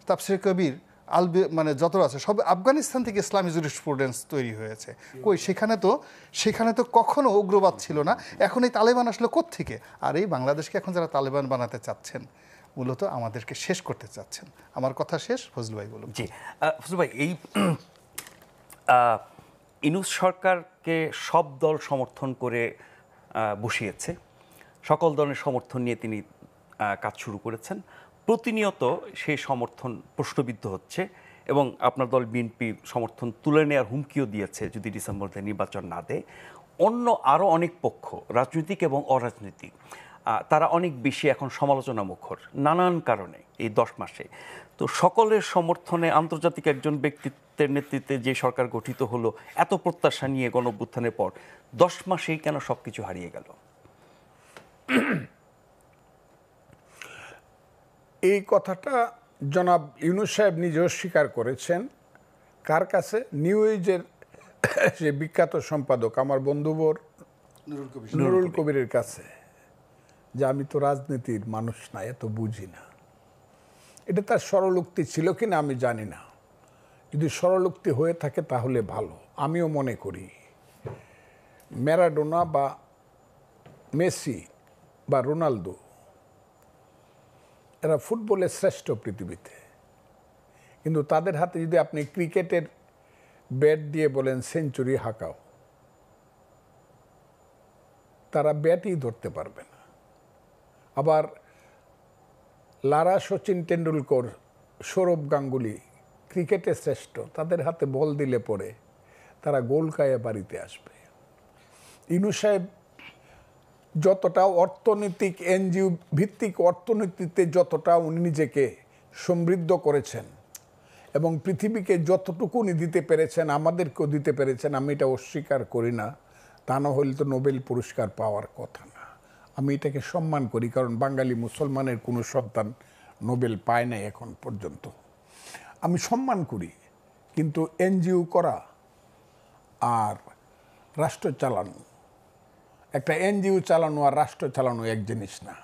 D: তাফসিরে কবির মানে যত আছে সব আফগানিস্তান থেকে ইসলামী জুরিসপ্রুডেন্স তৈরি হয়েছে। কই সেখানে তো কখনো উগ্রবাদ ছিল না। এখন এই তালেবান আসলে কোত্থেকে? আর এই বাংলাদেশকে এখন যারা তালেবান বানাতে চাচ্ছেন মূলত আমাদেরকে শেষ করতে চাচ্ছেন। আমার কথা শেষ, ফজলু ভাই বলুন।
A: জি ফজলু ভাই, এই ইউনূস সরকারকে সব দল সমর্থন করে বসিয়েছে, সকল দলের সমর্থন নিয়ে তিনি কাজ শুরু করেছেন। প্রতিনিয়ত সেই সমর্থন প্রশ্নবিদ্ধ হচ্ছে এবং আপনার দল বিএনপি সমর্থন তুলে নেওয়ার হুমকিও দিয়েছে যদি ডিসেম্বরে নির্বাচন না দেয়। অন্য আরও অনেক পক্ষ, রাজনৈতিক এবং অরাজনৈতিক, তারা অনেক বেশি এখন সমালোচনা মুখর নানান কারণে এই 10 মাসে। তো সকলের সমর্থনে আন্তর্জাতিক একজন ব্যক্তিত্বের নেতৃত্বে যে সরকার গঠিত হলো, এত প্রত্যাশা নিয়ে গণঅভ্যুত্থানের পর 10 মাসেই কেন সব কিছু হারিয়ে গেল?
E: এই কথাটা জনাব ইউনূস সাহেব নিজেও স্বীকার করেছেন। কার কাছে? নিউ এজের যে বিখ্যাত সম্পাদক আমার বন্ধুবর নুরুল কবিরের কাছে, যে আমি তো রাজনীতির মানুষ না, এত বুঝি না। এটা তার স্বরলোক্তি ছিল কিনা আমি জানি না, যদি স্বরলোক্তি হয়ে থাকে তাহলে ভালো। আমিও মনে করি ম্যারাডোনা বা মেসি বা রোনালদো এরা ফুটবলের শ্রেষ্ঠ পৃথিবীতে, কিন্তু তাদের হাতে যদি আপনি ক্রিকেটের ব্যাট দিয়ে বলেন সেঞ্চুরি হাঁকাও, তারা ব্যাটই ধরতে পারবে না। আবার লারা, সচিন টেন্ডুলকর, সৌরভ গাঙ্গুলি ক্রিকেটে শ্রেষ্ঠ, তাদের হাতে বল দিলে পরে তারা গোল খাইয়ে বাড়িতে আসবে। ইউনূস সাহেব যতটা অর্থনৈতিক এনজিও ভিত্তিক অর্থনীতিতে যতটা উনি নিজেকে সমৃদ্ধ করেছেন এবং পৃথিবীকে যতটুকু উনি দিতে পেরেছেন, আমাদেরকেও দিতে পেরেছেন, আমি এটা অস্বীকার করি না। তা না হলে তো নোবেল পুরস্কার পাওয়ার কথা না। আমি এটাকে সম্মান করি, কারণ বাঙালি মুসলমানের কোনো সন্তান নোবেল পায় নাই এখন পর্যন্ত। আমি সম্মান করি, কিন্তু এনজিও করা আর রাষ্ট্র চালানো, একটা এনজিও চালানো আর রাষ্ট্র চালানো এক জিনিস না।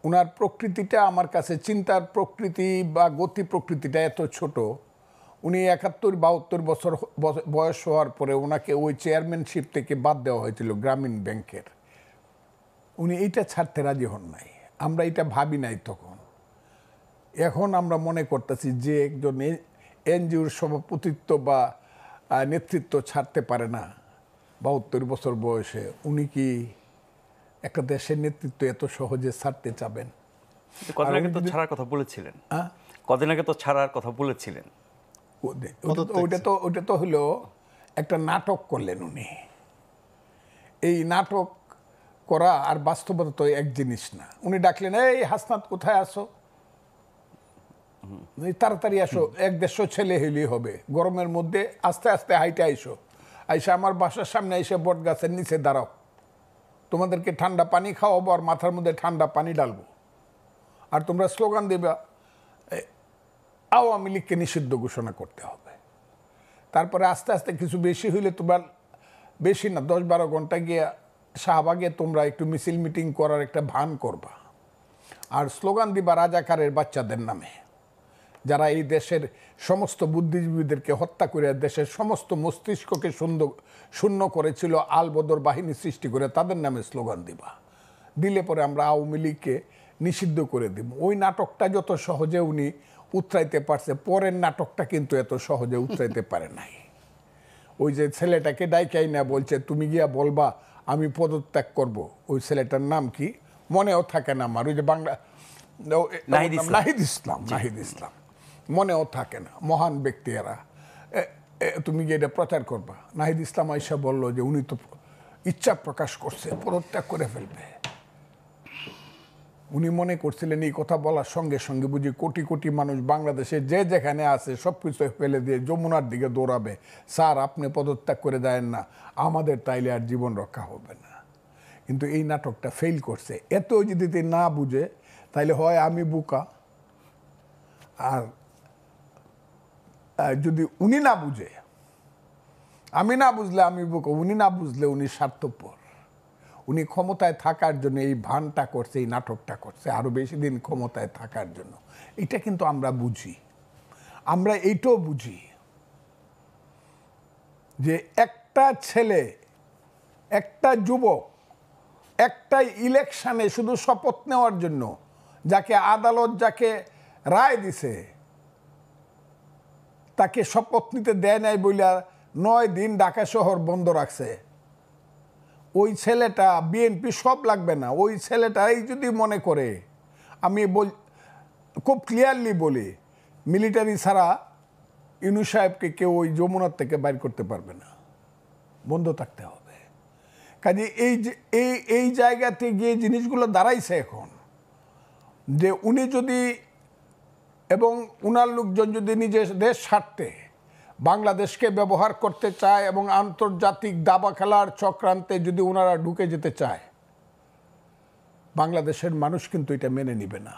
E: ওনার প্রকৃতিটা আমার কাছে, চিন্তার প্রকৃতি বা গতি প্রকৃতিটা এত ছোট। উনি 71-72 বছর বয়স হওয়ার পরে ওনাকে ওই চেয়ারম্যানশিপ থেকে বাদ দেওয়া হয়েছিল গ্রামীণ ব্যাংকের। উনি এইটা ছাড়তে রাজি হন নাই। আমরা এটা ভাবি নাই তখন। এখন আমরা মনে করতেছি যে একজন এনজিওর সভাপতিত্ব বা নেতৃত্ব ছাড়তে পারে না 72 বছর বয়সে, উনি কি একটা দেশের নেতৃত্ব এত সহজে ছাড়তে চাবেন?
A: কদিন আগে তো ছাড়ার কথা বলেছিলেন। কদিন আগে তো ছাড়ার কথা বলেছিলেন।
E: ওইটা তো হলো একটা নাটক করলেন উনি। এই নাটক করা আর বাস্তবতা তো এক জিনিস না। উনি ডাকলেন, এই হাসনাত কোথায় আসো, তাড়াতাড়ি আসো, 1-1.5 ছেলে হইলেই হবে, গরমের মধ্যে আস্তে আস্তে হাইটে আইসো, আইসা আমার বাসার সামনে এসে বট গাছের নিচে দাঁড়াও, তোমাদেরকে ঠান্ডা পানি খাওয়াবো আর মাথার মধ্যে ঠান্ডা পানি ডালবো, আর তোমরা স্লোগান দেবা আওয়ামী লীগকে নিষিদ্ধ ঘোষণা করতে হবে। তারপরে আস্তে আস্তে কিছু বেশি হইলে তোমার, বেশি না 10-12 ঘন্টা গিয়ে শাহবাগে তোমরা একটু মিছিল মিটিং করার একটা ভান করবা, আর স্লোগান দিবা রাজাকারের বাচ্চাদের নামে, যারা এই দেশের সমস্ত বুদ্ধিজীবীদেরকে হত্যা করে দেশের সমস্ত মস্তিষ্ককে শূন্য করেছিল আলবদর বাহিনী সৃষ্টি করে, তাদের নামে স্লোগান দিবা। দিলে পরে আমরা আওয়ামী লীগকে নিষিদ্ধ করে দিব। ওই নাটকটা যত সহজে উনি উতরাইতে পারছে, পরের নাটকটা কিন্তু এত সহজে উতরাইতে পারে নাই। ওই যে ছেলেটাকে ডাইকাই না বলছে তুমি গিয়া বলবা আমি পদত্যাগ করব, ওই ছেলেটার নাম কি মনেও থাকে না আমার, ওই যে বাংলা নাহিদ ইসলাম মনেও থাকে না, মহান ব্যক্তি এরা। তুমি গিয়ে এটা প্রচার করবা। নাহিদ ইসলাম আইসা বলল যে উনি তো ইচ্ছা প্রকাশ করছে, পদত্যাগ করে ফেলবে। উনি মনে করছিলেন এই কথা বলার সঙ্গে সঙ্গে বুঝি কোটি কোটি মানুষ বাংলাদেশে যে যেখানে আছে সব কিছু ফেলে দিয়ে যমুনার দিকে দৌড়াবে, স্যার আপনি পদত্যাগ করে দেন না, আমাদের তাইলে আর জীবন রক্ষা হবে না। কিন্তু এই নাটকটা ফেল করছে। এত যদি না বুঝে তাইলে হয় আমি বোকা, আর যদি উনি না বুঝে, আমি না বুঝলে আমি বোকা, উনি না বুঝলে উনি স্বার্থপর। উনি ক্ষমতায় থাকার জন্য এই ভানটা করছে, এই নাটকটা করছে, আরো বেশি দিন ক্ষমতায় থাকার জন্য। এটা কিন্তু আমরা বুঝি, আমরা এইটাও বুঝি যে একটা ছেলে, একটা যুবক, একটা ইলেকশনে শুধু শপথ নেওয়ার জন্য যাকে আদালত যাকে রায় দিছে তাকে শপথ নিতে দেয় নাই বইলা 9 দিন ঢাকা শহর বন্ধ রাখছে। ওই ছেলেটা বিএনপি সব লাগবে না, ওই ছেলেটাই যদি মনে করে, আমি খুব ক্লিয়ারলি বলি, মিলিটারি ছাড়া ইউনূস সাহেবকে কেউ ওই যমুনার থেকে বাইর করতে পারবে না, বন্ধ থাকতে হবে। কাজে এই জায়গাতে গিয়ে জিনিসগুলো দাঁড়াইছে এখন, যে উনি যদি এবং উনার লোকজন যদি নিজের দেশ স্বার্থে বাংলাদেশকে ব্যবহার করতে চায় এবং আন্তর্জাতিক দাবা খেলার চক্রান্তে যদি ওনারা ঢুকে যেতে চায়, বাংলাদেশের মানুষ কিন্তু এটা মেনে নিবে না।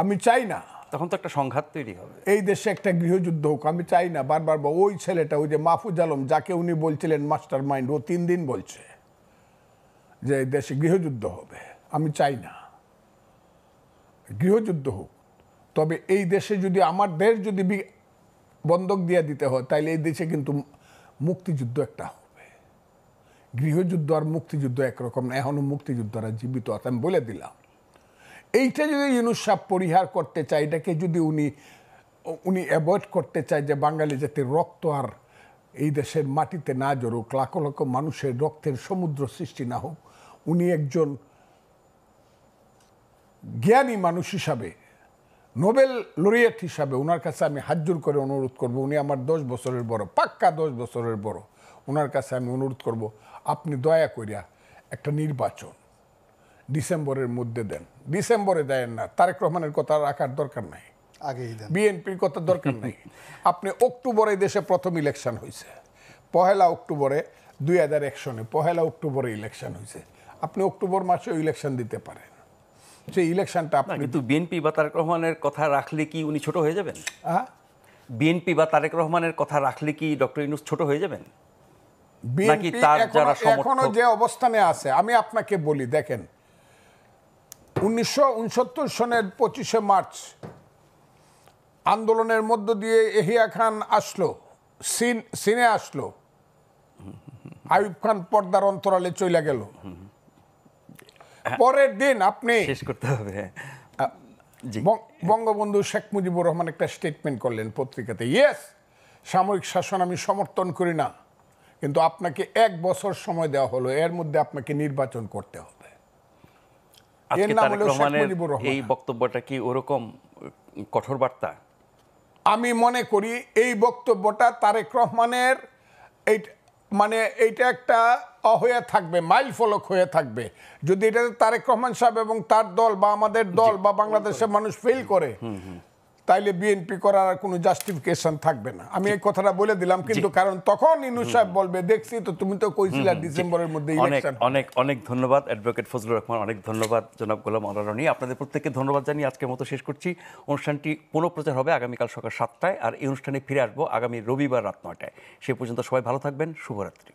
E: আমি চাই না,
A: তখন তো একটা সংঘাত তৈরি হবে,
E: এই দেশে একটা গৃহযুদ্ধ হোক। আমি চাই না বারবার ওই ছেলেটা, ওই যে মাহফুজ আলম যাকে উনি বলছিলেন মাস্টার মাইন্ড, ও 3 দিন বলছে যে এই দেশে গৃহযুদ্ধ হবে। আমি চাই না গৃহযুদ্ধ হোক, তবে এই দেশে যদি আমার দেশ যদি বন্ধক দিয়ে দিতে হয় তাইলে এই দেশে কিন্তু মুক্তিযুদ্ধ একটা হবে। গৃহযুদ্ধ আর মুক্তিযুদ্ধ একরকম না, এখনো মুক্তিযুদ্ধরা জীবিত আছে, আমি বলে দিলাম। এইটা যদি ইউনূস সাহেব পরিহার করতে চায়, এটাকে যদি উনি অ্যাভয়েড করতে চায় যে বাঙালি জাতির রক্ত আর এই দেশের মাটিতে না জড়ুক, লাখ লক্ষ মানুষের রক্তের সমুদ্র সৃষ্টি না হোক, উনি একজন জ্ঞানী মানুষ হিসাবে, নোবেল লরিয়েট হিসাবে ওনার কাছে আমি হাত জোর করে অনুরোধ করব, উনি আমার 10 বছরের বড়, পাক্কা 10 বছরের বড়, ওনার কাছে আমি অনুরোধ করব আপনি দয়া করিয়া একটা নির্বাচন ডিসেম্বরের মধ্যে দেন। ডিসেম্বরে দেন না, তারেক রহমানের কথা রাখার দরকার নাই,
D: আগেই দেন।
E: বিএনপির কথা দরকার নাই। আপনি অক্টোবরে দেশে প্রথম ইলেকশন হয়েছে, 1 অক্টোবরে 2001 সনে 1 অক্টোবরে ইলেকশন হয়েছে, আপনি অক্টোবর মাসেও ইলেকশন দিতে পারেন। সেই ইলেকশনটা আপনি
A: কিন্তু বিএনপি বা তারেক রহমানের কথা রাখলে কি উনি ছোট হয়ে যাবেন? বিএনপি বা তারেক রহমানের কথা রাখলে কি ডক্টর ইউনূস ছোট হয়ে যাবেন? নাকি তার যারা
E: এখনো যে অবস্থানে আছে, আমি আপনাকে বলি, দেখেন 1969 সনের 25শে মার্চ আন্দোলনের মধ্য দিয়ে এহিয়া খান আসলো, সিনে আসলো, আইয়ুব খান পর্দার অন্তরালে চলে গেল। পরের দিন আপনি
A: শেষ করতে হবে।
E: বঙ্গবন্ধু শেখ মুজিবুর রহমান একটা স্টেটমেন্ট করলেন পত্রিকাতে, ইয়েস সামরিক শাসন আমি সমর্থন করি না, কিন্তু আপনাকে 1 বছর সময় দেওয়া হলো, এর মধ্যে আপনাকে নির্বাচন করতে হবে।
A: আজকে তারেক রহমানের এই বক্তব্যটা কি ওরকম কঠোর বার্তা?
E: আমি মনে করি এই বক্তব্যটা তারেক রহমানের এইটা একটা হয়ে থাকবে, মাইল ফলক হয়ে থাকবে। যদি এটা তারেক রহমান সাহেব এবং তার দল বা আমাদের দল বা বাংলাদেশের মানুষ ফেল করে, তাইলে বিএনপি করার আর কোনো জাস্টিফিকেশন থাকবে না। আমি এই কথাটা বলে দিলাম, কিন্তু কারণ তখন ইউনূস সাহেব বলবে দেখছি তো, তুমি তো কইছিলা ডিসেম্বরের মধ্যে ইলেকশন।
A: অনেক অনেক ধন্যবাদ অ্যাডভোকেট ফজলুর রহমান, অনেক ধন্যবাদ জনাব গোলাম মাওলা রনি। আপনাদের প্রত্যেককে ধন্যবাদ জানিয়ে আজকের মতো শেষ করছি। অনুষ্ঠানটি পুনঃপ্রচার হবে আগামীকাল সকাল 7টায়, আর এই অনুষ্ঠানে ফিরে আসবো আগামী রবিবার রাত 9টায়। সে পর্যন্ত সবাই ভালো থাকবেন, শুভরাত্রি।